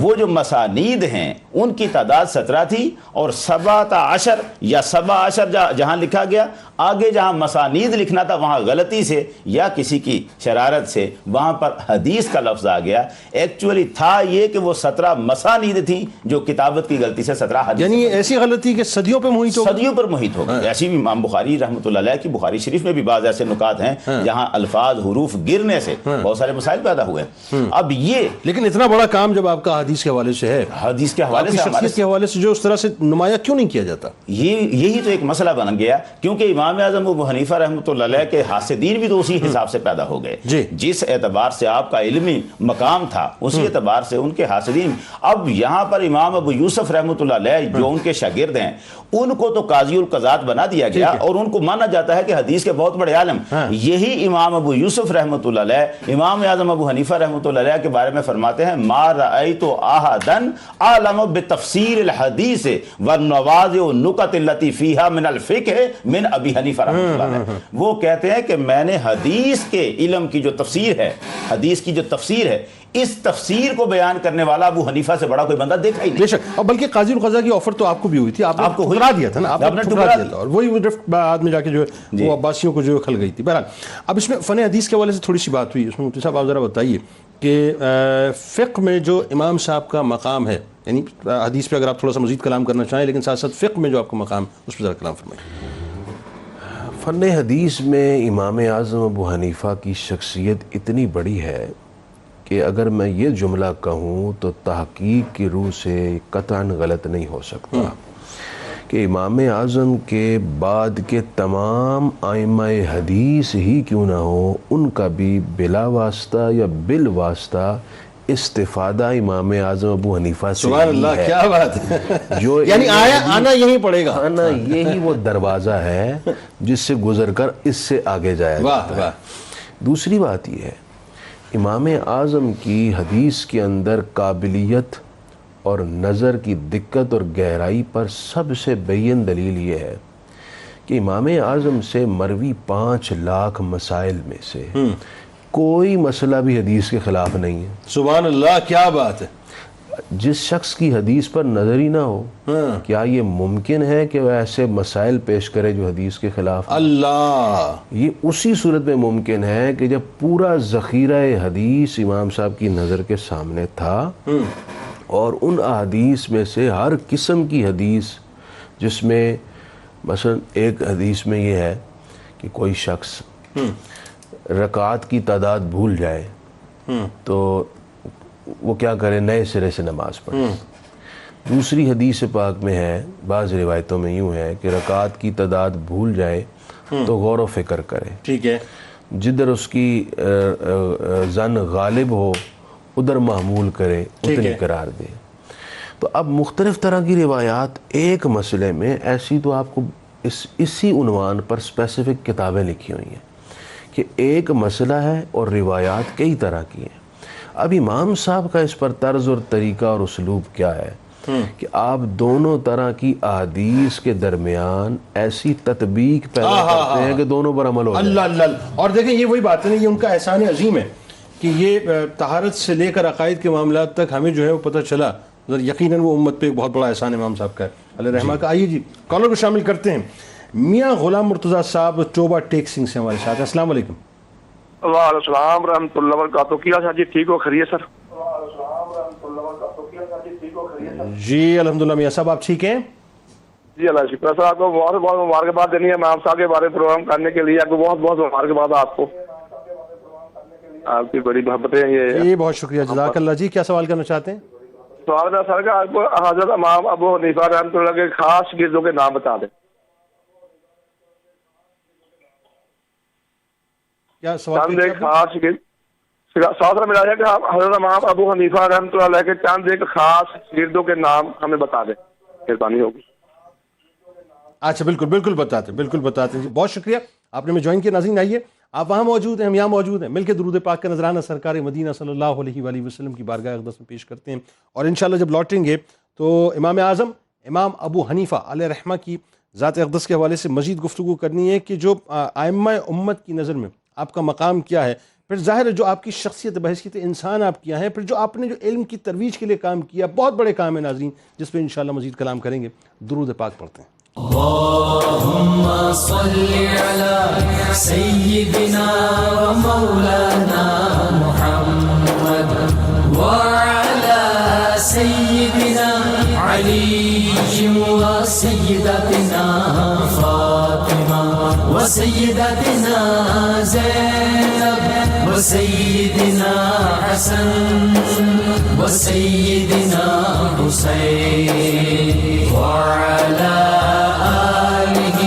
وہ جو مسانید ہیں ان کی تعداد 17 تھی، اور 17 یا 17 جہاں لکھا گیا، آگے جہاں مسانید لکھنا تھا وہاں غلطی سے یا کسی کی شرارت سے وہاں پر حدیث کا لفظ آ گیا۔ ایکچولی تھا یہ کہ وہ 17 مسانید تھیں جو کتابت کی غلطی سے 17 حدیث، یعنی ایسی غلطی کہ صدیوں پہ محیط ہو، صدیوں پر محیط ہو گئی۔ ایسی بھی امام بخاری رحمۃ اللہ علیہ کی بخاری شریف میں بھی بعض ایسے نکات ہیں جہاں الفاظ حروف گرنے سے بہت سارے مسائل پیدا ہوئے۔ اب یہ لیکن اتنا بڑا کام جب آپ کا حدیث کے حوالے سے ہے، حدیث کے حوالے سے، شخصیت کے حوالے سے جو اس طرح سے نمایاں کیوں نہیں کیا جاتا؟ یہی تو ایک مسئلہ بن گیا، کیونکہ امام اعظم ابو حنیفہ رحمۃ اللہ علیہ کے حاسدین بھی تو اسی حساب سے پیدا ہو گئے، جس اعتبار سے آپ کا علمی مقام تھا اسی اعتبار سے ان کے حاسدین۔ اب یہاں پر امام ابو یوسف رحمۃ اللہ علیہ جو ان کے شاگرد ہیں، ان کو تو قاضی القضات بنا دیا گیا اور ان کو مانا جاتا ہے کہ حدیث کے بہت بڑے عالم۔ یہی امام ابو یوسف رحمۃ اللہ علیہ امام اعظم ابو حنیفہ رحمۃ اللہ علیہ کے بارے میں فرماتے ہیں، ما رأیت احدا اعلم بتفسیر الحدیث والنواظر والنکت التي فيها من الفقہ من ابی حنیفہ رحمۃ اللہ علیہ۔ وہ کہتے ہیں کہ میں نے حدیث کے علم کی جو تفسیر ہے، حدیث کی جو تفسیر ہے، اس تفسیر کو بیان کرنے والا ابو حنیفہ سے بڑا کوئی بندہ دیکھا ہی نہیں۔ بے شک، اور بلکہ قاضی القضاء کی آفر تو آپ کو بھی ہوئی تھی، آپ کو ٹھکرا دیا تھا نا، آپ نے ٹھکرا دیا تھا، اور وہی رفت بعد میں جا کے جو ہے وہ عباسیوں کو جو کھل گئی تھی۔ بہرحال اب اس میں فن حدیث کے حوالے سے تھوڑی سی بات ہوئی، اس میں مفتی صاحب آپ ذرا بتائیے کہ فقہ میں جو امام صاحب کا مقام ہے، یعنی حدیث پہ اگر آپ تھوڑا سا مزید کلام کرنا چاہیں، لیکن ساتھ ساتھ فقہ میں جو آپ کا مقام اس پہ ذرا کلام فرمائیے۔ فن حدیث میں امام اعظم ابو حنیفہ کی شخصیت اتنی بڑی ہے کہ اگر میں یہ جملہ کہوں تو تحقیق کی روح سے قطعاً غلط نہیں ہو سکتا کہ امام اعظم کے بعد کے تمام ائمہ حدیث ہی کیوں نہ ہو، ان کا بھی بلا واسطہ یا بالواسطہ استفادہ امام اعظم ابو حنیفہ سے سبحان اللہ، ہے۔ کیا بات ہے، جو یعنی آنا یہی پڑے گا، آنا یہی وہ دروازہ ہے جس سے گزر کر اس سے آگے جایا جاتا ہے۔ دوسری بات یہ ہے، امام اعظم کی حدیث کے اندر قابلیت اور نظر کی دقت اور گہرائی پر سب سے بین دلیل یہ ہے کہ امام اعظم سے مروی 5 لاکھ مسائل میں سے کوئی مسئلہ بھی حدیث کے خلاف نہیں ہے۔ سبحان اللہ، کیا بات ہے۔ جس شخص کی حدیث پر نظر ہی نہ ہو، کیا یہ ممکن ہے کہ وہ ایسے مسائل پیش کرے جو حدیث کے خلاف؟ اللہ، یہ اسی صورت میں ممکن ہے کہ جب پورا ذخیرہ حدیث امام صاحب کی نظر کے سامنے تھا اور ان احادیث میں سے ہر قسم کی حدیث، جس میں مثلا ایک حدیث میں یہ ہے کہ کوئی شخص رکعات کی تعداد بھول جائے تو وہ کیا کرے، نئے سرے سے نماز پڑھے۔ دوسری حدیث پاک میں ہے، بعض روایتوں میں یوں ہے کہ رکعات کی تعداد بھول جائے تو غور و فکر کرے، ٹھیک ہے، جدھر اس کی زن غالب ہو ادھر معمول کرے، اتنی قرار دے۔ تو اب مختلف طرح کی روایات ایک مسئلے میں ایسی تو آپ کو اسی عنوان پر اسپیسیفک کتابیں لکھی ہوئی ہیں کہ ایک مسئلہ ہے اور روایات کئی طرح کی ہیں۔ اب امام صاحب کا اس پر طرز اور طریقہ اور اسلوب کیا ہے کہ آپ دونوں طرح کی احادیث کے درمیان ایسی تطبیق پیدا کرتے ہیں کہ دونوں پر عمل ہو جائے۔ اللہ اللہ، اور دیکھیں یہ وہی بات ہے نا، یہ ان کا احسان عظیم ہے کہ یہ طہارت سے لے کر عقائد کے معاملات تک ہمیں جو ہے وہ پتہ چلا، یقیناً وہ امت پہ ایک بہت بڑا احسان امام صاحب کا ہے، علیہ رحمہ کا۔ آئیے جی کالر کو شامل کرتے ہیں، میاں غلام مرتضیٰ صاحب ٹوبہ ٹیک سنگھ سے ہمارے ساتھ۔ السلام علیکم۔ وعلیکم السلام رحمۃ اللہ وبرکاتہ۔ کیا صاحب جی ٹھیک ہو، خیریت سر؟ جی الحمدللہ، میاں صاحب آپ ٹھیک ہیں؟ جی اللہ شکر سر، آپ کو بہت بہت مبارکباد دینی ہے امام صاحب کے بارے میں پروگرام کرنے کے لیے، آپ کو بہت بہت مبارکباد آپ کو، آپ کی بڑی محبتیں یہ۔ جی بہت شکریہ، جزاک اللہ۔ جی کیا سوال کرنا چاہتے ہیں؟ سوال میرا سر کا آپ کو حضرت امام ابو حنیفہ رحمۃ اللہ کے خاص شاگردوں کے نام بتا دیں. کیا سوال چند ایک خاص شاگرد ملا ہے کہ حضرت امام ابو حنیفہ رحمۃ اللہ علیہ کے چند ایک خاص شاگردوں کے نام ہمیں بتا دیں, مہربانی ہوگی. اچھا بالکل بتاتے ہیں. بہت شکریہ آپ نے ہمیں جوائن کیا. ناظرین آئیے, آپ وہاں موجود ہیں, ہم یہاں موجود ہیں, مل کے درود پاک کا نذرانہ سرکار مدینہ صلی اللہ علیہ وآلہ وسلم کی بارگاہ اقدس میں پیش کرتے ہیں. اور انشاءاللہ جب لوٹیں گے تو امام اعظم امام ابو حنیفہ علیہ رحمہ کی ذات اقدس کے حوالے سے مزید گفتگو کرنی ہے کہ جو ائمہ امت کی نظر میں آپ کا مقام کیا ہے, پھر ظاہر ہے جو آپ کی شخصیت بحیثیت انسان آپ کیا ہے, پھر جو آپ نے جو علم کی ترویج کے لیے کام کیا, بہت بڑے کام ہے ناظرین, جس پہ انشاءاللہ مزید کلام کریں گے. درود پاک پڑھتے ہیں. اللهم صل على سيدنا ومولانا محمد وعلى سيدنا علي وسيدتنا فاطمة وسيدتنا زينب وسيدنا حسن وسيدنا حسين وعلى آله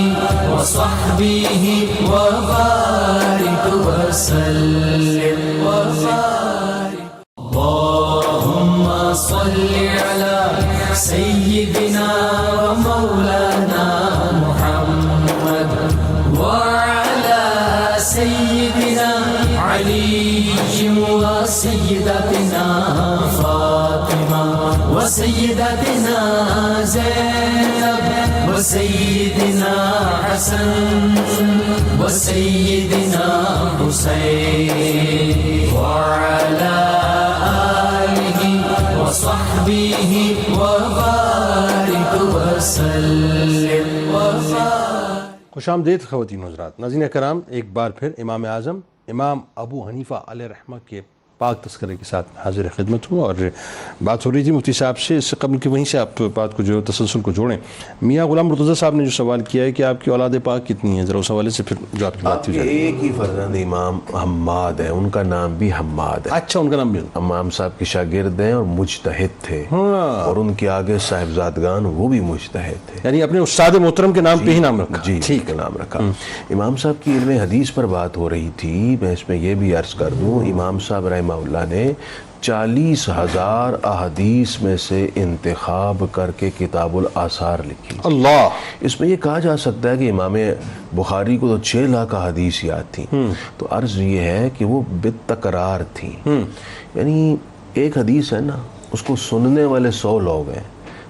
وصحبه وبارك وسلم وبارك. اللهم صل على سيدنا ومولانا محمد وعلى سيدنا علي وسيدتنا فاطمة وسيدتنا زينب وسيدنا حسن وسيدنا حسين وعلى آله وصحبه وبارك وسلم وبارك. خوش آمدید خواتین و حضرات. ناظرین کرام, ایک بار پھر امام اعظم امام ابو حنیفہ علیہ رحمہ کے پاک تذکرے کے ساتھ حاضر خدمت ہوں. اور بات ہو رہی تھی مفتی صاحب سے, اس سے قبل کہ وہیں سے آپ بات کو جو تسلسل کو جوڑیں. میاں غلام مرتضیٰ صاحب نے جو سوال کیا ہے کہ آپ کی اولاد پاک کتنی ہیں, ذرا اس حوالے سے پھر جو آپ کی بات تھی. ایک ہی فرزند امام حماد ہے, ان کا نام بھی حماد ہے. اچھا, ان کا نام بھی امام صاحب کے شاگرد ہیں اور مجتہد تھے, اور ان کے آگے صاحبزادگان وہ بھی مجتہد تھے, یعنی اپنے استاد محترم کے نام پہ ہی نام رکھا. جی ٹھیک ہے, نام رکھا. امام صاحب کی علم حدیث پر بات ہو رہی تھی, میں اس میں یہ بھی عرض کر دوں, امام صاحب رحمہ اللہ نے 40,000 احادیث میں سے انتخاب کر کے کتاب الآثار لکھی. اللہ, اس میں یہ کہا جا سکتا ہے کہ امام بخاری کو تو 6 لاکھ احادیث یاد تھیں, تو عرض یہ ہے کہ وہ بالتکرار تھیں. یعنی ایک حدیث ہے نا, اس کو سننے والے 100 لوگ ہیں,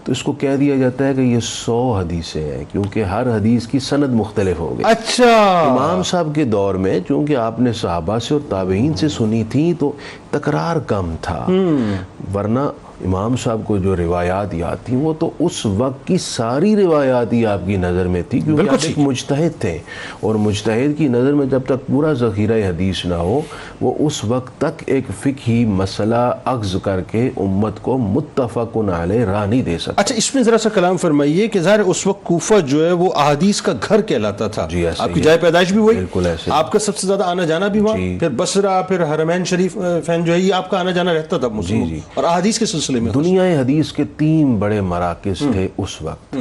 تو اس کو کہہ دیا جاتا ہے کہ یہ 100 حدیثیں ہیں, کیونکہ ہر حدیث کی سند مختلف ہو گئی. اچھا, امام صاحب کے دور میں چونکہ آپ نے صحابہ سے اور تابعین سے سنی تھی تو تکرار کم تھا, ورنہ امام صاحب کو جو روایات یاد تھیں وہ تو اس وقت کی ساری روایات ہی آپ کی نظر میں تھی, کیونکہ آپ ایک مجتہد تھے, اور مجتہد کی نظر میں جب تک پورا ذخیرہ حدیث نہ ہو وہ اس وقت تک ایک فقہی مسئلہ اخذ کر کے امت کو متفق علیہ راہ نہیں دے سکتا. اچھا, اس میں ذرا سا کلام فرمائیے کہ ظاہر اس وقت کوفہ جو ہے وہ احادیث کا گھر کہلاتا تھا. جی ایسے, آپ کی جائے پیدائش بھی وہی, بالکل ایسے, آپ کا سب سے زیادہ آنا جانا بھی وہاں, پھر بصرہ, پھر حرمین شریف فین جو ہے یہ آپ کا آنا جانا رہتا تھا مسلموں, اور احادیث کے سلسلے میں دنیا حدیث کے 3 بڑے مراکز تھے اس وقت.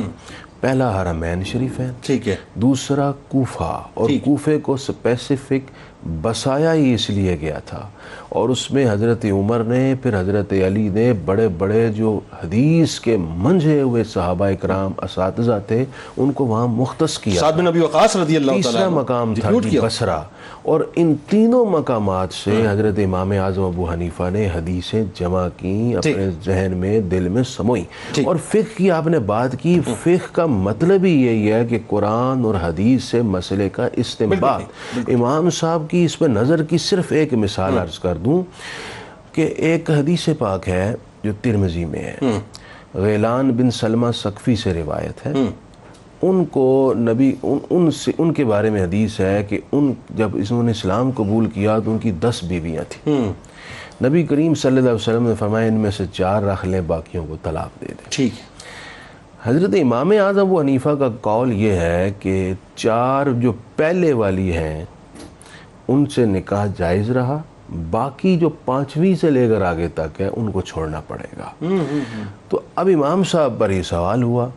پہلا حرمین شریفین, ٹھیک ہے, دوسرا کوفہ, اور کوفے کو اسپیسیفک بسایا ہی اس لیے گیا تھا, اور اس میں حضرت عمر نے پھر حضرت علی نے بڑے بڑے جو حدیث کے منجھے ہوئے صحابہ اکرام اساتذہ تھے ان کو وہاں مختص کیا. سعد بن ابی وقاص رضی اللہ تعالیٰ. تیسرا مقام تھا بصرہ, اور ان تینوں مقامات سے حضرت امام اعظم ابو حنیفہ نے حدیثیں جمع کی, اپنے ذہن میں دل میں سموئی. اور فقہ کی آپ نے بات کی, فقہ کا مطلب ہی یہی ہے کہ قرآن اور حدیث سے مسئلے کا استنباط. امام صاحب کی اس پہ نظر کی صرف ایک مثال عرض کر دوں کہ ایک حدیث پاک ہے جو ترمذی میں ہے, غیلان بن سلمہ ثقفی سے روایت ہے. ان کو نبی ان کے بارے میں حدیث ہے کہ جب انہوں نے اسلام قبول کیا تو ان کی 10 بیویاں تھیں. نبی کریم صلی اللہ علیہ وسلم نے فرمایا ان میں سے 4 رکھ لیں, باقیوں کو طلاق دے دیں. ٹھیک ہے. حضرت امام اعظم ابو حنیفہ کا قول یہ ہے کہ 4 جو پہلے والی ہیں ان سے نکاح جائز رہا, باقی جو 5ویں سے لے کر آگے تک ہے ان کو چھوڑنا پڑے گا۔ تو اب امام صاحب پر یہ سوال ہوا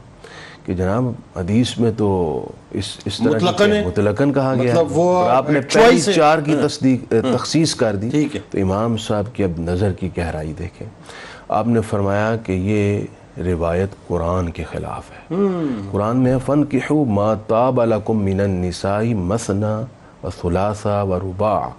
کہ جناب حدیث میں تو اس طرح مطلقاً کہا گیا اور آپ نے پہلی 4 کی تخصیص کر دی۔ تو امام صاحب کی اب نظر کی گہرائی دیکھیں، آپ نے فرمایا کہ یہ روایت قرآن کے خلاف ہے۔ قرآن میں فَانْكِحُوا مَا طَابَ لَكُم مِّنَ النِّسَاءِ مَثْنَىٰ وَثُلَاثَ وَرُبَاعَ،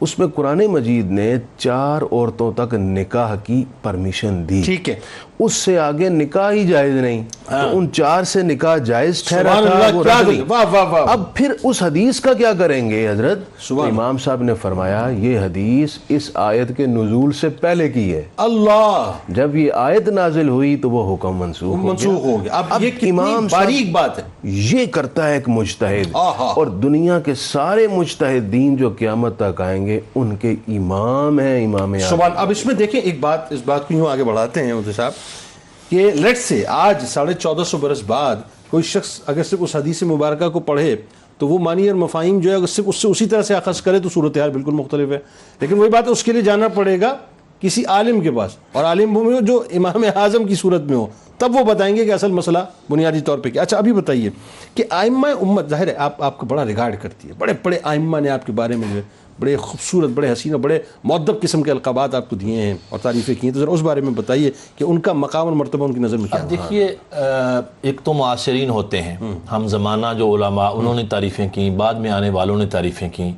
اس میں قرآن مجید نے 4 عورتوں تک نکاح کی پرمیشن دی، ٹھیک ہے، اس سے آگے نکاح ہی جائز نہیں، تو ان 4 سے نکاح جائز ٹھہرا تھا، وہ رد نہیں۔ اب پھر اس حدیث کا کیا کریں گے حضرت؟ تو امام صاحب نے فرمایا یہ حدیث اس آیت کے نزول سے پہلے کی ہے، اللہ جب یہ آیت نازل ہوئی تو وہ حکم منسوخ ہو گیا۔ اب یہ امام باریک بات ہے، یہ کرتا ہے ایک مجتہد، اور دنیا کے سارے مجتہدین جو قیامت تک آئیں گے ان کے امام ہیں، امام اعظم۔ اب اس میں دیکھیں ایک بات، اس بات کو یوں آگے بڑھاتے ہیں مفتی صاحب کہ لیٹ سے آج 1450 برس بعد کوئی شخص اگر صرف اس حدیث مبارکہ کو پڑھے تو وہ معنی اور مفاہیم جو ہے اگر صرف اس سے اسی طرح سے اخذ کرے تو صورتحال بالکل مختلف ہے، لیکن وہی بات ہے اس کے لیے جانا پڑے گا کسی عالم کے پاس، اور عالم وہ میں ہو جو امام اعظم کی صورت میں ہو، تب وہ بتائیں گے کہ اصل مسئلہ بنیادی طور پہ کیا۔ اچھا ابھی بتائیے کہ ائمہ امت، ظاہر ہے آپ کو بڑا ریگارڈ کرتی ہے، بڑے بڑے ائمہ نے آپ کے بارے میں جو ہے بڑے خوبصورت، بڑے حسین اور بڑے مؤدب قسم کے القابات آپ کو دیے ہیں اور تعریفیں کی ہیں، تو ذرا اس بارے میں بتائیے کہ ان کا مقام اور مرتبہ ان کی نظر میں کیا ہے؟ دیکھیے ایک تو معاصرین ہوتے ہیں، ہم زمانہ جو علماء انہوں نے تعریفیں کی، بعد میں آنے والوں نے تعریفیں کی،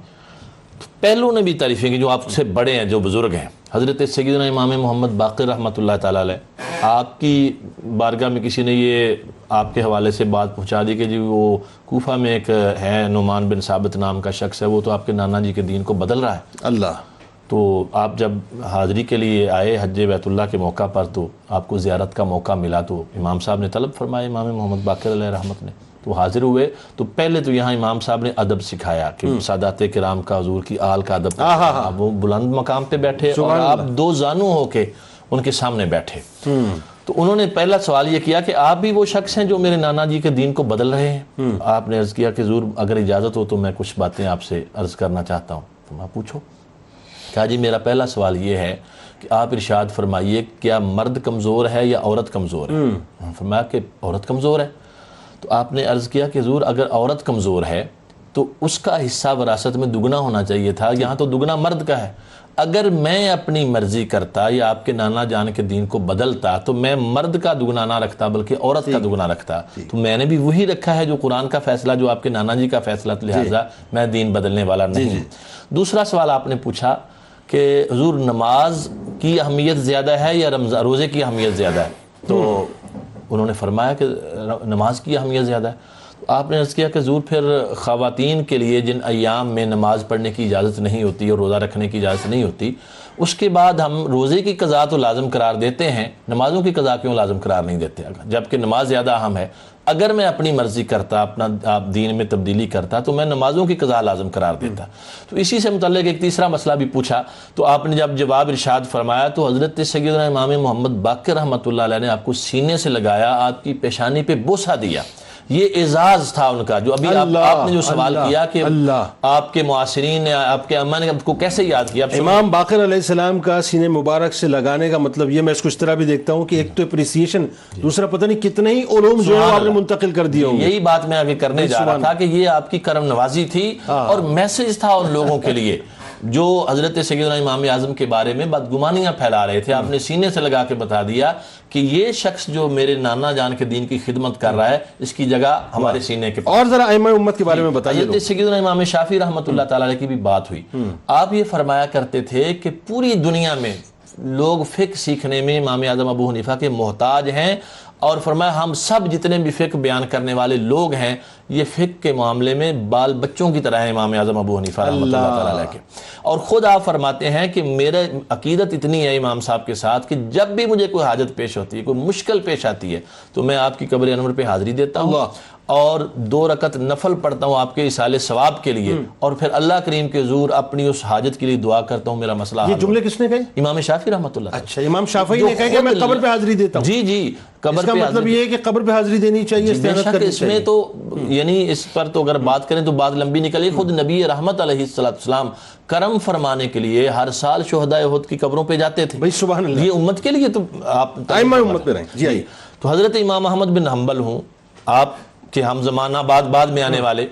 پہلوں نے بھی تعریفیں کی جو آپ سے بڑے ہیں، جو بزرگ ہیں۔ حضرت سیدنا امام محمد باقر رحمۃ اللہ تعالیٰ علیہ، آپ کی بارگاہ میں کسی نے یہ آپ کے حوالے سے بات پہنچا دی کہ جی وہ کوفہ میں ایک ہے نعمان بن ثابت نام کا شخص ہے، وہ تو آپ کے نانا جی کے دین کو بدل رہا ہے۔ اللہ، تو آپ جب حاضری کے لیے آئے حج بیت اللہ کے موقع پر تو آپ کو زیارت کا موقع ملا، تو امام صاحب نے طلب فرمایا امام محمد باقر علیہ رحمت نے، تو حاضر ہوئے۔ تو پہلے تو یہاں امام صاحب نے ادب سکھایا کہ سادات کرام کا، حضور کی آل کا ادب، وہ بلند مقام پہ بیٹھے اور آپ 2 زانو ہو کے ان کے سامنے بیٹھے۔ تو انہوں نے پہلا سوال یہ کیا کہ آپ بھی وہ شخص ہیں جو میرے نانا جی کے دین کو بدل رہے ہیں؟ آپ نے عرض کیا کہ حضور اگر اجازت ہو تو میں کچھ باتیں آپ سے عرض کرنا چاہتا ہوں۔ تو آپ پوچھو۔ کہا جی میرا پہلا سوال یہ ہے کہ آپ ارشاد فرمائیے کیا مرد کمزور ہے یا عورت کمزور ہے؟ فرمایا کہ عورت کمزور ہے۔ تو آپ نے عرض کیا کہ حضور اگر عورت کمزور ہے تو اس کا حصہ وراثت میں دگنا ہونا چاہیے تھا، یہاں تو دگنا مرد کا ہے۔ اگر میں اپنی مرضی کرتا یا آپ کے نانا جان کے دین کو بدلتا تو میں مرد کا دگنا نہ رکھتا بلکہ عورت کا دگنا رکھتا، تو میں نے بھی وہی رکھا ہے جو قرآن کا فیصلہ، جو آپ کے نانا جی کا فیصلہ، لہٰذا میں دین بدلنے والا نہیں۔ دوسرا سوال آپ نے پوچھا کہ حضور نماز کی اہمیت زیادہ ہے یا روزے کی اہمیت زیادہ ہے؟ تو انہوں نے فرمایا کہ نماز کی اہمیت زیادہ ہے۔ آپ نے عرض کیا کہ حضور پھر خواتین کے لیے جن ایام میں نماز پڑھنے کی اجازت نہیں ہوتی اور روزہ رکھنے کی اجازت نہیں ہوتی، اس کے بعد ہم روزے کی قضا تو لازم قرار دیتے ہیں، نمازوں کی قضا کیوں لازم قرار نہیں دیتے؟ جبکہ نماز زیادہ اہم ہے۔ اگر میں اپنی مرضی کرتا، اپنا دین میں تبدیلی کرتا تو میں نمازوں کی قضا لازم قرار دیتا۔ تو اسی سے متعلق ایک تیسرا مسئلہ بھی پوچھا، تو آپ نے جب جواب ارشاد فرمایا تو حضرت سیدنا امام محمد باقر رحمۃ اللہ علیہ نے آپ کو سینے سے لگایا، آپ کی پیشانی پہ بوسہ دیا۔ یہ اعزاز تھا ان کا، جو ابھی آپ نے جو سوال کیا کہ آپ کے معاصرین نے، آپ کے اماں نے آپ کو کیسے یاد کیا؟ امام باقر علیہ السلام کا سینے مبارک سے لگانے کا مطلب یہ، میں اس کو اس طرح بھی دیکھتا ہوں کہ ایک تو اپریسیشن، دوسرا پتہ نہیں کتنے ہی علوم جو ہے آپ نے منتقل کر دیا ہوں۔ یہی بات میں آگے کرنے جا رہا تھا کہ یہ آپ کی کرم نوازی تھی اور میسج تھا ان لوگوں کے لیے جو حضرت سیدنا امام اعظم کے بارے میں بدگمانیاں پھیلا رہے تھے۔ آپ نے سینے سے لگا کے بتا دیا کہ یہ شخص جو میرے نانا جان کے دین کی خدمت کر رہا ہے، اس کی جگہ ہمارے سینے کے پاس۔ اور ذرا ائمہ امت کے بارے میں بتائیے۔ حضرت سیدنا امام شافعی رحمۃ اللہ تعالیٰ کی بھی بات ہوئی۔ آپ یہ فرمایا کرتے تھے کہ پوری دنیا میں لوگ فقہ سیکھنے میں امام اعظم ابو حنیفہ کے محتاج ہیں، اور فرمایا ہم سب جتنے بھی فقہ بیان کرنے والے لوگ ہیں یہ فقہ کے معاملے میں بال بچوں کی طرح ہیں امام اعظم ابو حنیفہ رحمۃ اللہ تعالیٰ علیہ کے۔ اور خود آپ فرماتے ہیں کہ میرا عقیدت اتنی ہے امام صاحب کے ساتھ کہ جب بھی مجھے کوئی حاجت پیش ہوتی ہے، کوئی مشکل پیش آتی ہے، تو میں آپ کی قبر انور پہ حاضری دیتا ہوں اور 2 رکعت نفل پڑھتا ہوں آپ کے اصال ثواب کے لیے، اور پھر اللہ کریم کے حضور اپنی اس حاجت کے لیے دعا کرتا ہوں، میرا مسئلہ حل۔ یہ جملے کس نے کہے؟ امام شافعی رحمۃ اللہ۔ اچھا، امام شافعی نے کہا کہ میں قبر پہ حاضری دیتا ہوں۔ جی جی، قبر پہ مطلب یہ ہے کہ قبر پہ حاضری دینی چاہیے، استعانت کرنی چاہیے۔ اس میں تو یعنی اس پر تو اگر بات کریں تو بات لمبی نکلی. خود نبی رحمت علیہ السلام کرم فرمانے کے لیے ہر سال شہدائے احد کی قبروں پہ جاتے تھے. بھائی سبحان اللہ, یہ امت کے لیے تو آپ ائمہ امت پہ رہیں. جی آئیے. تو حضرت امام احمد بن حنبل ہوں, آپ کے ہم زمانہ بعد میں آنے والے,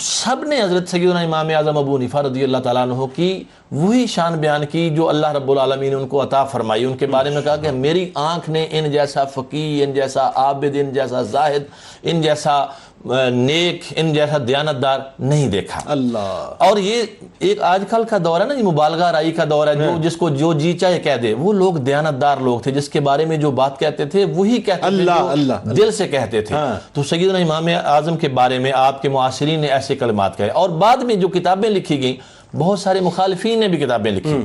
سب نے حضرت سیدنا امام اعظم ابو حنیفہ رضی اللہ تعالیٰ عنہ کی وہی شان بیان کی جو اللہ رب العالمین نے ان کو عطا فرمائی. ان کے بارے میں کہا کہ میری آنکھ نے ان جیسا فقیہ, ان جیسا عابد, ان جیسا زاہد, ان جیسا نیک, ان جیسا دیانتدار نہیں دیکھا. اللہ. اور یہ ایک آج کل کا دور ہے نا, یہ مبالغہ رائی کا دور ہے, جو جس کو جو جی چاہے کہہ دے. وہ لوگ دیانتدار لوگ تھے, جس کے بارے میں جو بات کہتے تھے وہی کہتے تھے جو دل سے کہتے تھے. تو سیدنا امام اعظم کے بارے میں آپ کے معاصرین نے ایسے کلمات کہے. اور بعد میں جو کتابیں لکھی گئیں, بہت سارے مخالفین نے بھی کتابیں لکھی,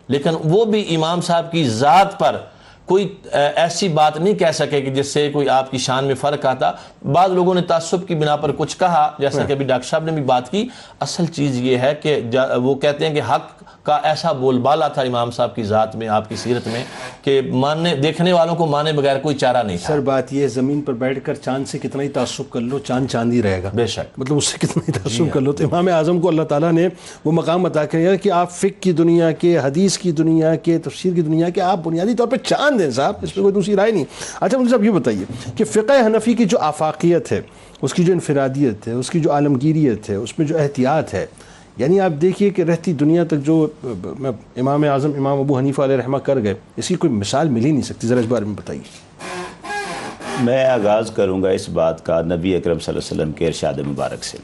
لیکن وہ بھی امام صاحب کی ذات پر کوئی ایسی بات نہیں کہہ سکے کہ جس سے کوئی آپ کی شان میں فرق آتا. بعض لوگوں نے تعصب کی بنا پر کچھ کہا, جیسا کہ ابھی ڈاکٹر صاحب نے بھی بات کی. اصل چیز یہ ہے کہ وہ کہتے ہیں کہ حق کا ایسا بول بالا تھا امام صاحب کی ذات میں, آپ کی سیرت میں, کہ ماننے دیکھنے والوں کو مانے بغیر کوئی چارہ نہیں تھا. سر بات یہ, زمین پر بیٹھ کر چاند سے کتنا ہی تعصب کر لو, چاند چاند ہی رہے گا. بے شک. مطلب اس سے کتنا ہی تعصب کر لو. تو امام اعظم کو اللہ تعالیٰ نے وہ مقام عطا کیا کہ آپ فقہ کی دنیا کے, حدیث کی دنیا کے, تفسیر کی دنیا کے آپ بنیادی طور پہ چاند ہیں صاحب, اس پہ کوئی دوسری رائے نہیں. اچھا مجھے صاحب یہ بتائیے کہ فقہ حنفی کی جو آفاقیت ہے, اس کی جو انفرادیت ہے, اس کی جو عالمگیریت ہے, اس میں جو احتیاط ہے, یعنی آپ دیکھیے کہ رہتی دنیا تک جو امام اعظم امام ابو حنیفہ علیہ رحمہ کر گئے, اس کی کوئی مثال مل ہی نہیں سکتی. ذرا اس بارے میں بتائیے. میں آغاز کروں گا اس بات کا نبی اکرم صلی اللہ علیہ وسلم کے ارشاد مبارک سے.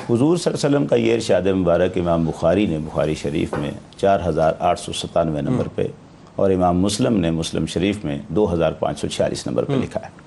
حضور صلی اللہ علیہ وسلم کا یہ ارشاد مبارک امام بخاری نے بخاری شریف میں 4897 نمبر پہ, اور امام مسلم نے مسلم شریف میں 2546 نمبر پہ لکھا ہے.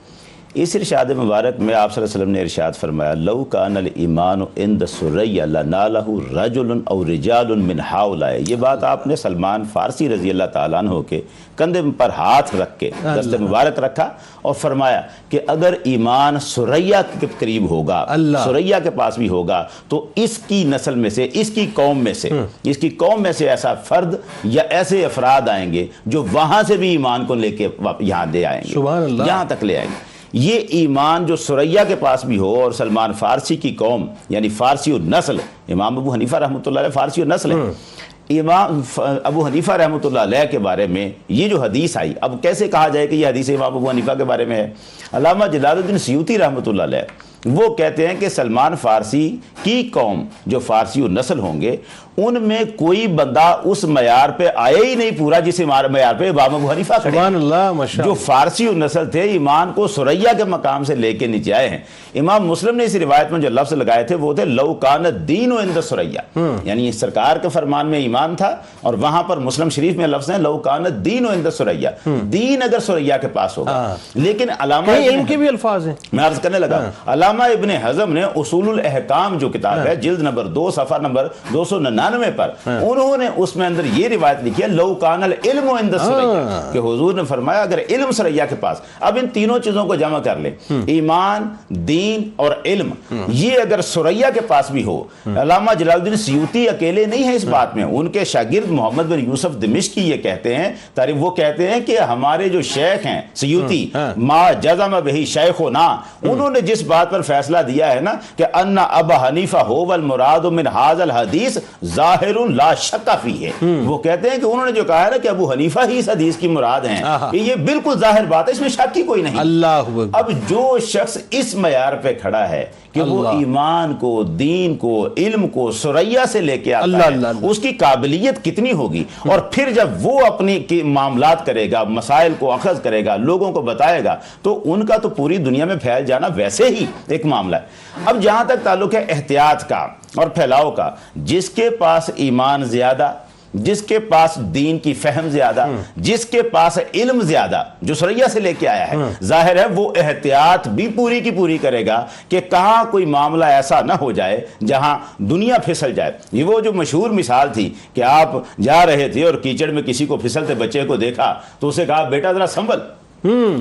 اس ارشاد مبارک میں آپ صلی اللہ علیہ وسلم نے ارشاد فرمایا, لو کان الایمان عند ثریا لنالہ رجل او رجال من ہؤلاء. یہ بات آپ نے سلمان فارسی رضی اللہ تعالیٰ عنہ کے کندھے پر ہاتھ رکھ کے دست مبارک رکھا اور فرمایا کہ اگر ایمان ثریا کے قریب ہوگا, ثریا کے پاس بھی ہوگا, تو اس کی نسل میں سے, اس کی قوم میں سے, اس کی قوم میں سے ایسا فرد یا ایسے افراد آئیں گے جو وہاں سے بھی ایمان کو لے کے یہاں دے آئیں گے, سبحان اللہ, یہاں تک لے آئیں گے. یہ ایمان جو ثریا کے پاس بھی ہو, اور سلمان فارسی کی قوم یعنی فارسی النسل, امام ابو حنیفہ رحمۃ اللہ علیہ فارسی النسل ہے. امام ابو حنیفہ رحمۃ اللہ علیہ کے بارے میں یہ جو حدیث آئی, اب کیسے کہا جائے کہ یہ حدیث امام ابو حنیفہ کے بارے میں ہے؟ علامہ جلال الدین سیوطی رحمۃ اللہ علیہ وہ کہتے ہیں کہ سلمان فارسی کی قوم جو فارسی النسل ہوں گے, ان میں کوئی بندہ اس معیار پہ آئے ہی نہیں پورا جس معیار پہ امام ابو حنیفہ کھڑے. سبحان اللہ, ماشاء جو فارسی النسل تھے, ایمان کو ثریا کے مقام سے لے کے نیچے آئے ہیں. امام مسلم نے اس روایت میں جو لفظ لگائے تھے وہ تھے لو کان الدین عند ثریا, یعنی سرکار کے فرمان میں ایمان تھا, اور وہاں پر مسلم شریف میں لفظ ہیں لو کان الدین عند ثریا, دین اگر ثریا کے پاس ہوگا. لیکن علامہ ان کے بھی الفاظ ہیں, میں عرض کرنے لگا, علامہ ابن حزم نے اصول الاحکام جو کتاب ہے جلد نمبر 2 صفحہ نمبر 299 پر, انہوں نے اس میں اندر یہ روایت لکھی ہے لو کان العلم عند ثریا, کہ حضور نے فرمایا اگر علم ثریا کے پاس. اب ان تینوں چیزوں کو جمع کر لیں, ایمان, دین اور علم, یہ اگر ثریا کے پاس بھی ہو. علامہ جلال الدین سیوطی اکیلے نہیں ہیں اس بات میں, ان کے شاگرد محمد بن یوسف دمشقی یہ کہتے ہیں, وہ کہتے ہیں کہ ہمارے جو شیخ ہیں سیوطی, ما جزم بہی شیخنا, انہوں نے جس بات پر فیصلہ دیا ہے نا کہ ان ابا حنیفہ هو المراد من هذا الحدیث ظاہر لا شک فیہ, وہ کہتے ہیں کہ انہوں نے جو کہا ہے نا کہ ابو حنیفہ ہی اس حدیث کی مراد ہیں, یہ بالکل ظاہر بات ہے, اس میں شک کی کوئی نہیں. اللہ. اب جو شخص اس معیار پہ کھڑا ہے کہ وہ ایمان کو, دین کو, علم کو ثریا سے لے کے آتا ہے, اس کی قابلیت کتنی ہوگی. اور پھر جب وہ اپنی معاملات کرے گا, مسائل کو اخذ کرے گا, لوگوں کو بتائے گا, تو ان کا تو پوری دنیا میں پھیل جانا ویسے ہی ایک معاملہ ہے. اب جہاں تک تعلق ہے احتیاط کا اور پھیلاؤ کا, جس کے پاس ایمان زیادہ, جس کے پاس دین کی فہم زیادہ, جس کے پاس علم زیادہ جو ثریا سے لے کے آیا ہے, ظاہر ہے وہ احتیاط بھی پوری کی پوری کرے گا کہ کہاں کوئی معاملہ ایسا نہ ہو جائے جہاں دنیا پھسل جائے. یہ وہ جو مشہور مثال تھی کہ آپ جا رہے تھے اور کیچڑ میں کسی کو پھسلتے بچے کو دیکھا تو اسے کہا بیٹا ذرا سنبھل,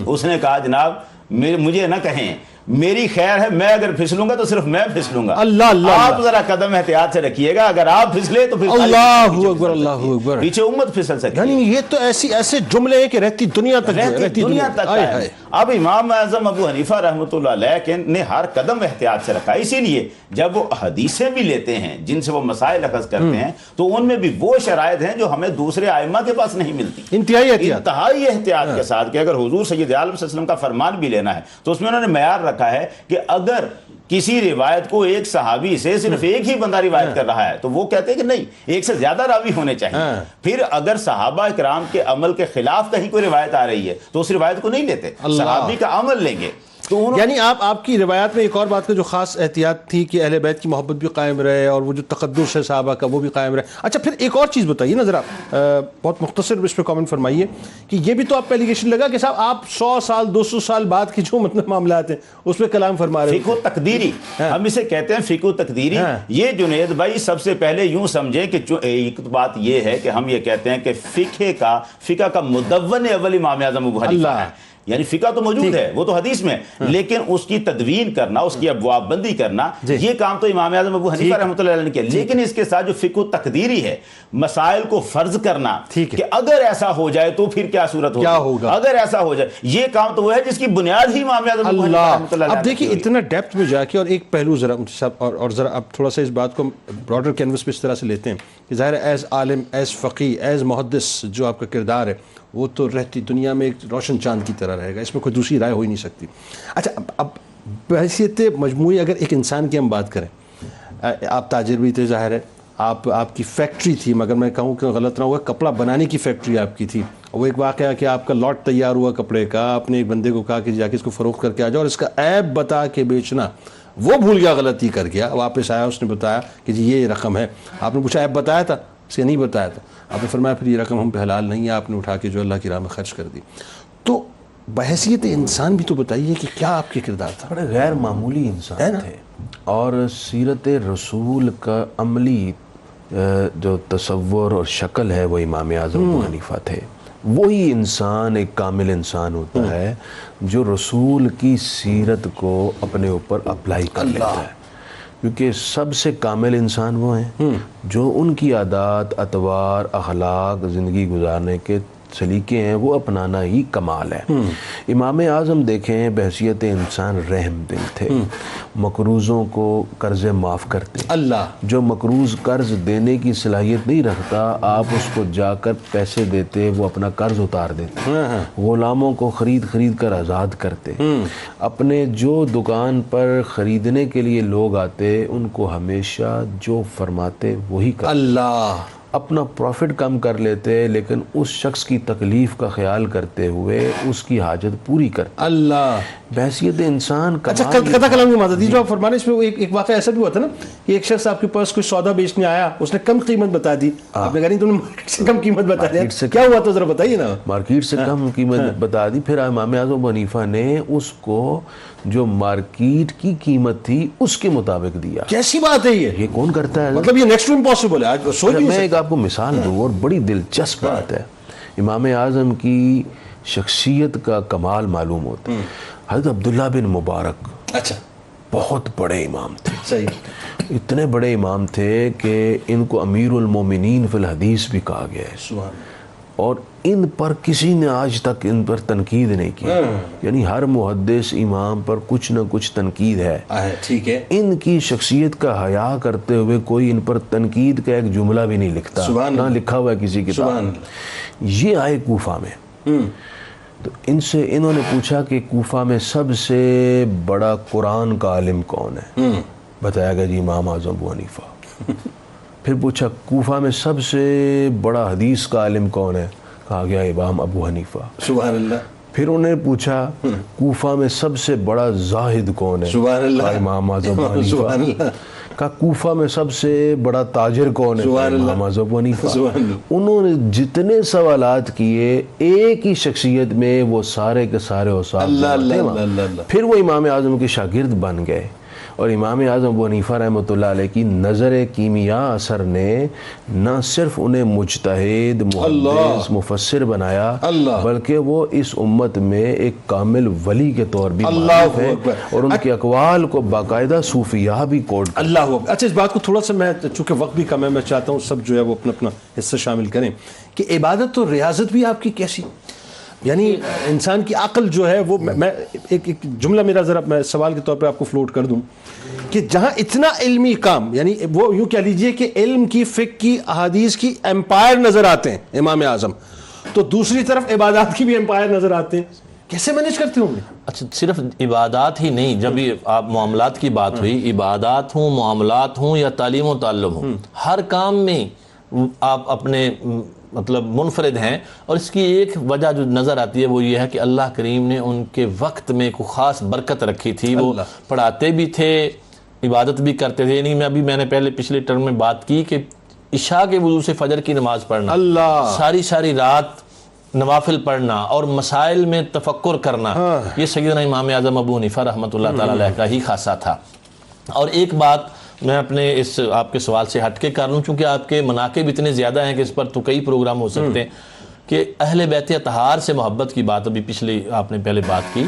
اس نے کہا جناب مجھے نہ کہیں, میری خیر ہے، میں اگر پھسلوں گا تو صرف میں پھسلوں گا، اللہ اللہ آپ ذرا قدم احتیاط سے رکھیے گا، اگر آپ پھسلے تو پھر اللہ اکبر اللہ اکبر. پیچھے امت پھسل سکتی ہے. یعنی یہ تو ایسے جملے ہیں کہ رہتی دنیا تک رہتی دنیا تک آئے ہے. آئے. اب امام اعظم ابو حنیفہ رحمۃ اللہ علیہ نے ہر قدم احتیاط سے رکھا. اسی لیے جب وہ حدیثیں بھی لیتے ہیں جن سے وہ مسائل اخذ کرتے ہیں تو ان میں بھی وہ شرائط ہیں جو ہمیں دوسرے ائمہ کے پاس نہیں ملتی. انتہائی احتیاط کے ساتھ کہ اگر حضور سید عالم صلی اللہ علیہ وسلم کا فرمان بھی لینا ہے تو اس میں انہوں نے معیار رکھا ہے کہ اگر کسی روایت کو ایک صحابی سے صرف ایک ہی بندہ روایت کر رہا ہے تو وہ کہتے ہیں کہ نہیں، ایک سے زیادہ راوی ہونے چاہیے. پھر اگر صحابہ کرام کے عمل کے خلاف کہیں کوئی روایت آ رہی ہے تو اس روایت کو نہیں لیتے، صحابی کا عمل لیں گے. یعنی آپ کی روایات میں ایک اور بات کا جو خاص احتیاط تھی کہ اہل بیت کی محبت بھی قائم رہے اور وہ جو تقدس ہے صحابہ کا وہ بھی قائم رہے. اچھا پھر ایک اور چیز بتائیے نا ذرا، بہت مختصر اس پہ کامنٹ فرمائیے کہ یہ بھی تو آپ پہ ایلیگیشن لگا کہ صاحب آپ 100 سال 200 سال بعد کی جو مطلب معاملات ہیں اس پہ کلام فرما رہے ہیں. فقہ تقدیری، ہم اسے کہتے ہیں فقہ تقدیری. یہ جنید بھائی سب سے پہلے یوں سمجھیں کہ ایک بات یہ ہے کہ ہم یہ کہتے ہیں کہ فقہ کا مدون اول امام اعظم ابو حنیفہ ہے. یعنی فقہ تو موجود ہے، وہ تو حدیث میں، لیکن اس کی تدوین کرنا، اس کی ابواب بندی کرنا، یہ کام تو امام اعظم ابو حنیفہ رحمۃ اللہ علیہ نے کیا. لیکن اس کے ساتھ جو فقہ تقدیری ہے، مسائل کو فرض کرنا کہ اگر ایسا ہو جائے تو پھر کیا صورت ہوگا، اگر ایسا ہو جائے، یہ کام تو وہ ہے جس کی بنیاد ہی امام اعظم ابو حنیفہ رحمۃ اللہ علیہ. اب دیکھیے اتنا ڈیپتھ میں جا کے، اور ایک پہلو ذرا اور ذرا اب تھوڑا سا اس بات کو براڈر کینوس پہ اس طرح سے لیتے ہیں کہ ظاہر ہے ایز عالم، ایز فقی، ایز محدث جو آپ کا کردار ہے وہ تو رہتی دنیا میں ایک روشن چاند کی طرح رہے گا، اس میں کوئی دوسری رائے ہو ہی نہیں سکتی. اچھا اب بحیثیت مجموعی اگر ایک انسان کی ہم بات کریں، آپ تاجر بھی تھے، ظاہر ہے آپ کی فیکٹری تھی، مگر میں کہوں کہ غلط نہ ہوا، کپڑا بنانے کی فیکٹری آپ کی تھی. وہ ایک واقعہ کہ آپ کا لاٹ تیار ہوا کپڑے کا، آپ نے ایک بندے کو کہا کہ جا کے اس کو فروخت کر کے آ جاؤ، اور اس کا عیب بتا کے بیچنا وہ بھول گیا، غلطی کر گیا. واپس آیا، اس نے بتایا کہ جی یہ رقم ہے. آپ نے پوچھا عیب بتایا تھا؟ اس نے نہیں بتایا تھا. آپ نے فرمایا پھر یہ رقم ہم پہ حلال نہیں ہے، آپ نے اٹھا کے جو اللہ کی راہ میں خرچ کر دی. تو بحیثیت انسان بھی تو بتائیے کہ کیا آپ کے کردار تھا؟ بڑے غیر معمولی انسان تھے، اور سیرت رسول کا عملی جو تصور اور شکل ہے وہ امام اعظم ابو حنیفہ تھے. وہی انسان ایک کامل انسان ہوتا ہے جو رسول کی سیرت کو اپنے اوپر اپلائی کر لیتا ہے، کیونکہ سب سے کامل انسان وہ ہیں جو ان کی عادات، اطوار، اخلاق، زندگی گزارنے کے سلیقے ہیں وہ اپنانا ہی کمال ہے. امام اعظم دیکھیں بحیثیت انسان رحم دل تھے، مقروضوں کو قرض معاف کرتے. اللہ جو مقروض قرض دینے کی صلاحیت نہیں رکھتا آپ اس کو جا کر پیسے دیتے، وہ اپنا قرض اتار دیتے. غلاموں کو خرید کر آزاد کرتے. اپنے جو دکان پر خریدنے کے لیے لوگ آتے ان کو ہمیشہ جو فرماتے وہی کرتے. اللہ اپنا پروفٹ کم کر لیتے لیکن اس شخص کی تکلیف کا خیال کرتے ہوئے اس کی حاجت پوری کرتے. اللہ بحیثیت انسان کا. اچھا قطع کلام کی مدد دی جو آپ فرمانے، اس میں ایک واقعہ ایسا بھی ہوا تھا نا کہ ایک شخص آپ کے پاس کوئی سودا بیچنے آیا، اس نے کم قیمت بتا دی، آپ نے کہا نہیں تم نے مارکیٹ سے کم قیمت بتا دیا، کیا ہوا تو ذرا بتائیے نا. مارکیٹ سے کم قیمت بتا دی، پھر امام اعظم ابو حنیفہ نے اس کو جو مارکیٹ کی قیمت تھی اس کے مطابق دیا. کیسی بات ہے یہ کون کرتا ہے؟ مطلب یہ نیکسٹ ٹو امپاسبل ہے. میں ایک آپ کو مثال دوں اور بڑی دلچسپ بات ہے. امام اعظم کی شخصیت کا کمال معلوم ہوتا ہے. حضرت عبداللہ بن مبارک اچھا بہت بڑے امام تھے. صحیح. اتنے بڑے امام تھے کہ ان کو امیر المومنین فی الحدیث بھی کہا گیا ہے. سبحان. اور ان پر کسی نے آج تک ان پر تنقید نہیں کی. یعنی ہر محدث امام پر کچھ نہ کچھ تنقید ہے. ٹھیک ہے. ان کی شخصیت کا حیا کرتے ہوئے کوئی ان پر تنقید کا ایک جملہ بھی نہیں لکھتا، نہ لکھا ہوا ہے کسی کتاب. یہ آئے کوفہ میں، تو ان سے انہوں نے پوچھا کہ کوفہ میں سب سے بڑا قرآن کا عالم کون ہے؟ بتایا گیا جی امام اعظم ابو حنیفہ. پھر پوچھا کوفہ میں سب سے بڑا حدیث کا عالم کون ہے؟ کہا گیا امام ابو حنیفہ. سبحان اللہ. پھر انہوں نے پوچھا کوفہ میں سب سے بڑا زاہد کون ہے؟ سبحان اللہ. امام اعظم ابو حنیفہ. سبحان اللہ. کہا کوفہ میں سب سے بڑا تاجر کون ہے؟ امام اعظم ابو حنیفہ. انہوں نے جتنے سوالات کیے ایک ہی شخصیت میں وہ سارے کے سارے اوصاف. پھر وہ امام اعظم کے شاگرد بن گئے اور امام اعظم ابو حنیفہ رحمۃ اللہ علیہ کی نظر کیمیا اثر نے نہ صرف انہیں مجتہد، محدث، مفسر بنایا، بلکہ وہ اس امت میں ایک کامل ولی کے طور بھی معروف ہیں، اور ان کے اقوال کو باقاعدہ صوفیاء بھی کوٹ کرتے ہیں۔ اللہ اکبر۔ اچھا اس بات کو تھوڑا سا میں، چونکہ وقت بھی کم ہے، میں چاہتا ہوں سب جو ہے وہ اپنا اپنا حصہ شامل کریں کہ عبادت اور ریاضت بھی آپ کی کیسی، یعنی انسان کی عقل جو ہے وہ، میں ایک جملہ میرا ذرا میں سوال کے طور پہ آپ کو فلوٹ کر دوں کہ جہاں اتنا علمی کام، یعنی وہ یوں کہہ لیجئے کہ علم کی، فقہ کی، احادیث کی امپائر نظر آتے ہیں امام اعظم، تو دوسری طرف عبادات کی بھی امپائر نظر آتے ہیں، کیسے مینیج کرتے ہوں گے؟ اچھا صرف عبادات ہی نہیں، جب یہ آپ معاملات کی بات ہوئی، عبادات ہوں، معاملات ہوں یا تعلیم و تعلم ہوں، ہر کام میں آپ اپنے مطلب منفرد ہیں، اور اس کی ایک وجہ جو نظر آتی ہے وہ یہ ہے کہ اللہ کریم نے ان کے وقت میں کوئی خاص برکت رکھی تھی، وہ پڑھاتے بھی تھے، عبادت بھی کرتے تھے، یعنی میں نے پہلے پچھلے ٹرم میں بات کی کہ عشاء کے وضو سے فجر کی نماز پڑھنا، ساری رات نوافل پڑھنا اور مسائل میں تفکر کرنا، یہ سیدنا امام اعظم ابو حنیفہ رحمۃ اللہ تعالیٰ علیہ کا ہی خاصہ تھا۔ اور ایک بات میں اپنے اس آپ کے سوال سے ہٹ کے کر لوں، چونکہ آپ کے مناقب اتنے زیادہ ہیں کہ اس پر تو کئی پروگرام ہو سکتے ہیں، کہ اہل بیت اطہار سے محبت کی بات ابھی پچھلی آپ نے پہلے بات کی،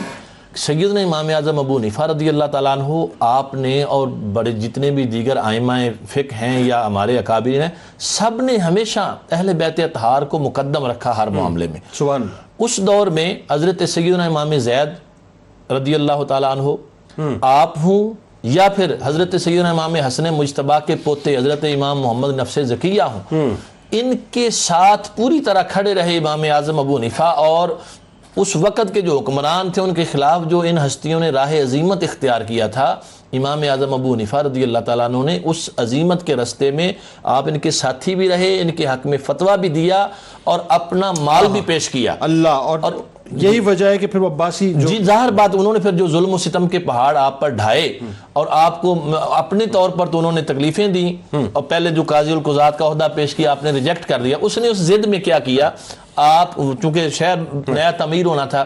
سیدنا امام اعظم ابو حنیفہ رضی اللہ تعالیٰ عنہ، آپ نے اور بڑے جتنے بھی دیگر ائمہ فقہ ہیں یا ہمارے اکابرین ہیں، سب نے ہمیشہ اہل بیت اطہار کو مقدم رکھا ہر معاملے میں۔ سبحان۔ اس دور میں حضرت سیدنا امام زید رضی اللہ تعالیٰ عنہ آپ ہوں یا پھر حضرت سیدنا امام حسن مجتبیٰ کے پوتے حضرت امام محمد نفس زکیہ ہوں، ان کے ساتھ پوری طرح کھڑے رہے امام اعظم ابو حنیفہ، اور اس وقت کے جو حکمران تھے ان کے خلاف جو ان ہستیوں نے راہ عظیمت اختیار کیا تھا، امام اعظم ابو حنیفہ رضی اللہ تعالیٰ عنہ نے اس عظیمت کے رستے میں آپ ان کے ساتھی بھی رہے، ان کے حق میں فتویٰ بھی دیا اور اپنا مال بھی پیش کیا۔ اللہ، اور یہی وجہ ہے کہ پھر وہ عباسی جی ظاہر بات، انہوں نے پھر جو ظلم و ستم کے پہاڑ آپ پر ڈھائے اور آپ کو اپنے طور پر تو انہوں نے تکلیفیں دیں، اور پہلے جو قاضی القضات کا عہدہ پیش کیا آپ نے ریجیکٹ کر دیا، اس نے اس ضد میں کیا کیا، آپ چونکہ شہر نیا تعمیر ہونا تھا،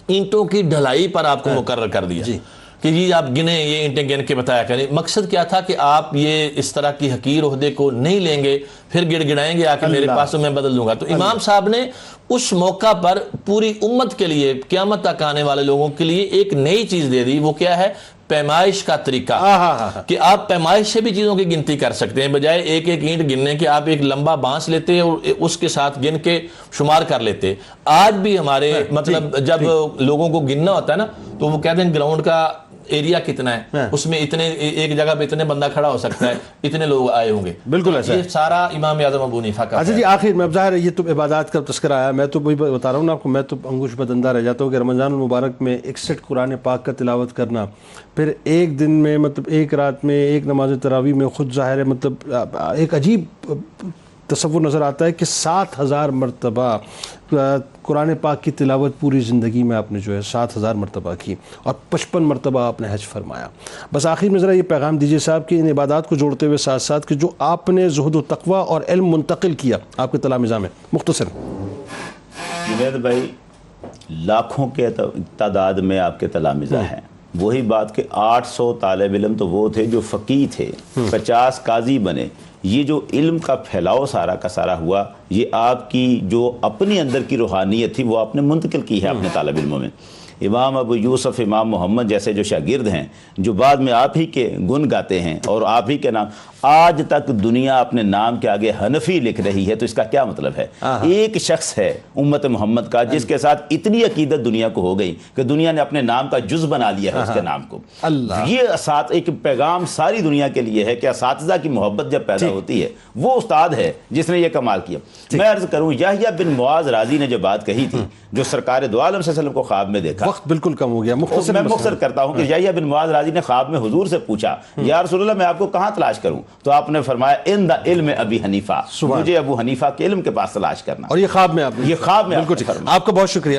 اینٹوں کی ڈھلائی پر آپ کو مقرر کر دیا کہ جی آپ گنے، یہ اینٹیں گن کے بتایا کریں۔ مقصد کیا تھا کہ آپ یہ اس طرح کی حقیر عہدے کو نہیں لیں گے، پھر گڑ گڑائیں گے آ کے میرے پاس تو میں بدل دوں گا۔ تو امام صاحب نے اس موقع پر پوری امت کے لیے، قیامت تک آنے والے لوگوں کے لیے ایک نئی چیز دے دی، وہ کیا ہے؟ پیمائش کا طریقہ، کہ آپ پیمائش سے بھی چیزوں کی گنتی کر سکتے ہیں، بجائے ایک ایک اینٹ گننے کے آپ ایک لمبا بانس لیتے اور اس کے ساتھ گن کے شمار کر لیتے۔ آج بھی ہمارے مطلب جب لوگوں کو گننا ہوتا ہے نا، تو وہ کہتے ہیں گراؤنڈ کا ایریا کتنا ہے، اس میں اتنے، ایک جگہ پہ اتنے بندہ کھڑا ہو سکتا ہے، اتنے لوگ آئے ہوں گے، بالکل ایسا یہ سارا امام اعظم ابو حنیفہ کا۔ اچھا جی آخر میں، ظاہر ہے یہ تو عبادات کا تذکرہ آیا، میں تو وہی بتا رہا ہوں نا آپ کو، میں تو انگوش بدندہ رہ جاتا ہوں کہ رمضان المبارک میں 61 قرآن پاک کا تلاوت کرنا، پھر ایک دن میں مطلب ایک رات میں ایک نماز تراویح میں، خود ظاہر ہے مطلب ایک عجیب تصور نظر آتا ہے کہ 7000 مرتبہ قرآن پاک کی تلاوت پوری زندگی میں آپ نے جو ہے 7000 مرتبہ کی، اور 55 مرتبہ آپ نے حج فرمایا۔ بس آخر میں ذرا یہ پیغام دیجیے صاحب کہ ان عبادات کو جوڑتے ہوئے ساتھ ساتھ کہ جو آپ نے زہد و تقوی اور علم منتقل کیا آپ کے تلامذہ میں، مختصر۔ جنید بھائی، لاکھوں کے تعداد میں آپ کے تلامذہ ہیں، وہی بات کہ 800 طالب علم تو وہ تھے جو فقیہ تھے، 50 قاضی بنے، یہ جو علم کا پھیلاؤ سارا کا سارا ہوا، یہ آپ کی جو اپنے اندر کی روحانیت تھی وہ آپ نے منتقل کی ہے اپنے طالب علموں میں۔ امام ابو یوسف، امام محمد جیسے جو شاگرد ہیں، جو بعد میں آپ ہی کے گن گاتے ہیں اور آپ ہی کے نام، آج تک دنیا اپنے نام کے آگے حنفی لکھ رہی ہے، تو اس کا کیا مطلب ہے؟ ایک شخص ہے امت محمد کا جس کے ساتھ اتنی عقیدت دنیا کو ہو گئی کہ دنیا نے اپنے نام کا جز بنا لیا ہے اس کے نام کو۔ یہ ایک پیغام ساری دنیا کے لیے ہے کہ اساتذہ کی محبت جب پیدا ہوتی ہے، وہ استاد ہے جس نے یہ کمال کیا۔ میں عرض کروں، یحییٰ بن معاذ رازی نے جو بات کہی تھی، جو سرکار دو عالم صلی اللہ علیہ وسلم کو خواب میں دیکھا، وقت بالکل کم ہو گیا، میں مختصر کرتا ہوں کہ یحییٰ بن معاذ رازی نے خواب میں حضور سے پوچھا، یا رسول اللہ میں آپ کو کہاں تلاش کروں؟ تو آپ نے فرمایا ان دا علم ابی حنیفہ، مجھے ابو حنیفہ کے علم کے پاس تلاش کرنا۔ اور یہ خواب میں آپ نے، یہ خواب میں بالکل ٹھیک۔ آپ کا بہت شکریہ۔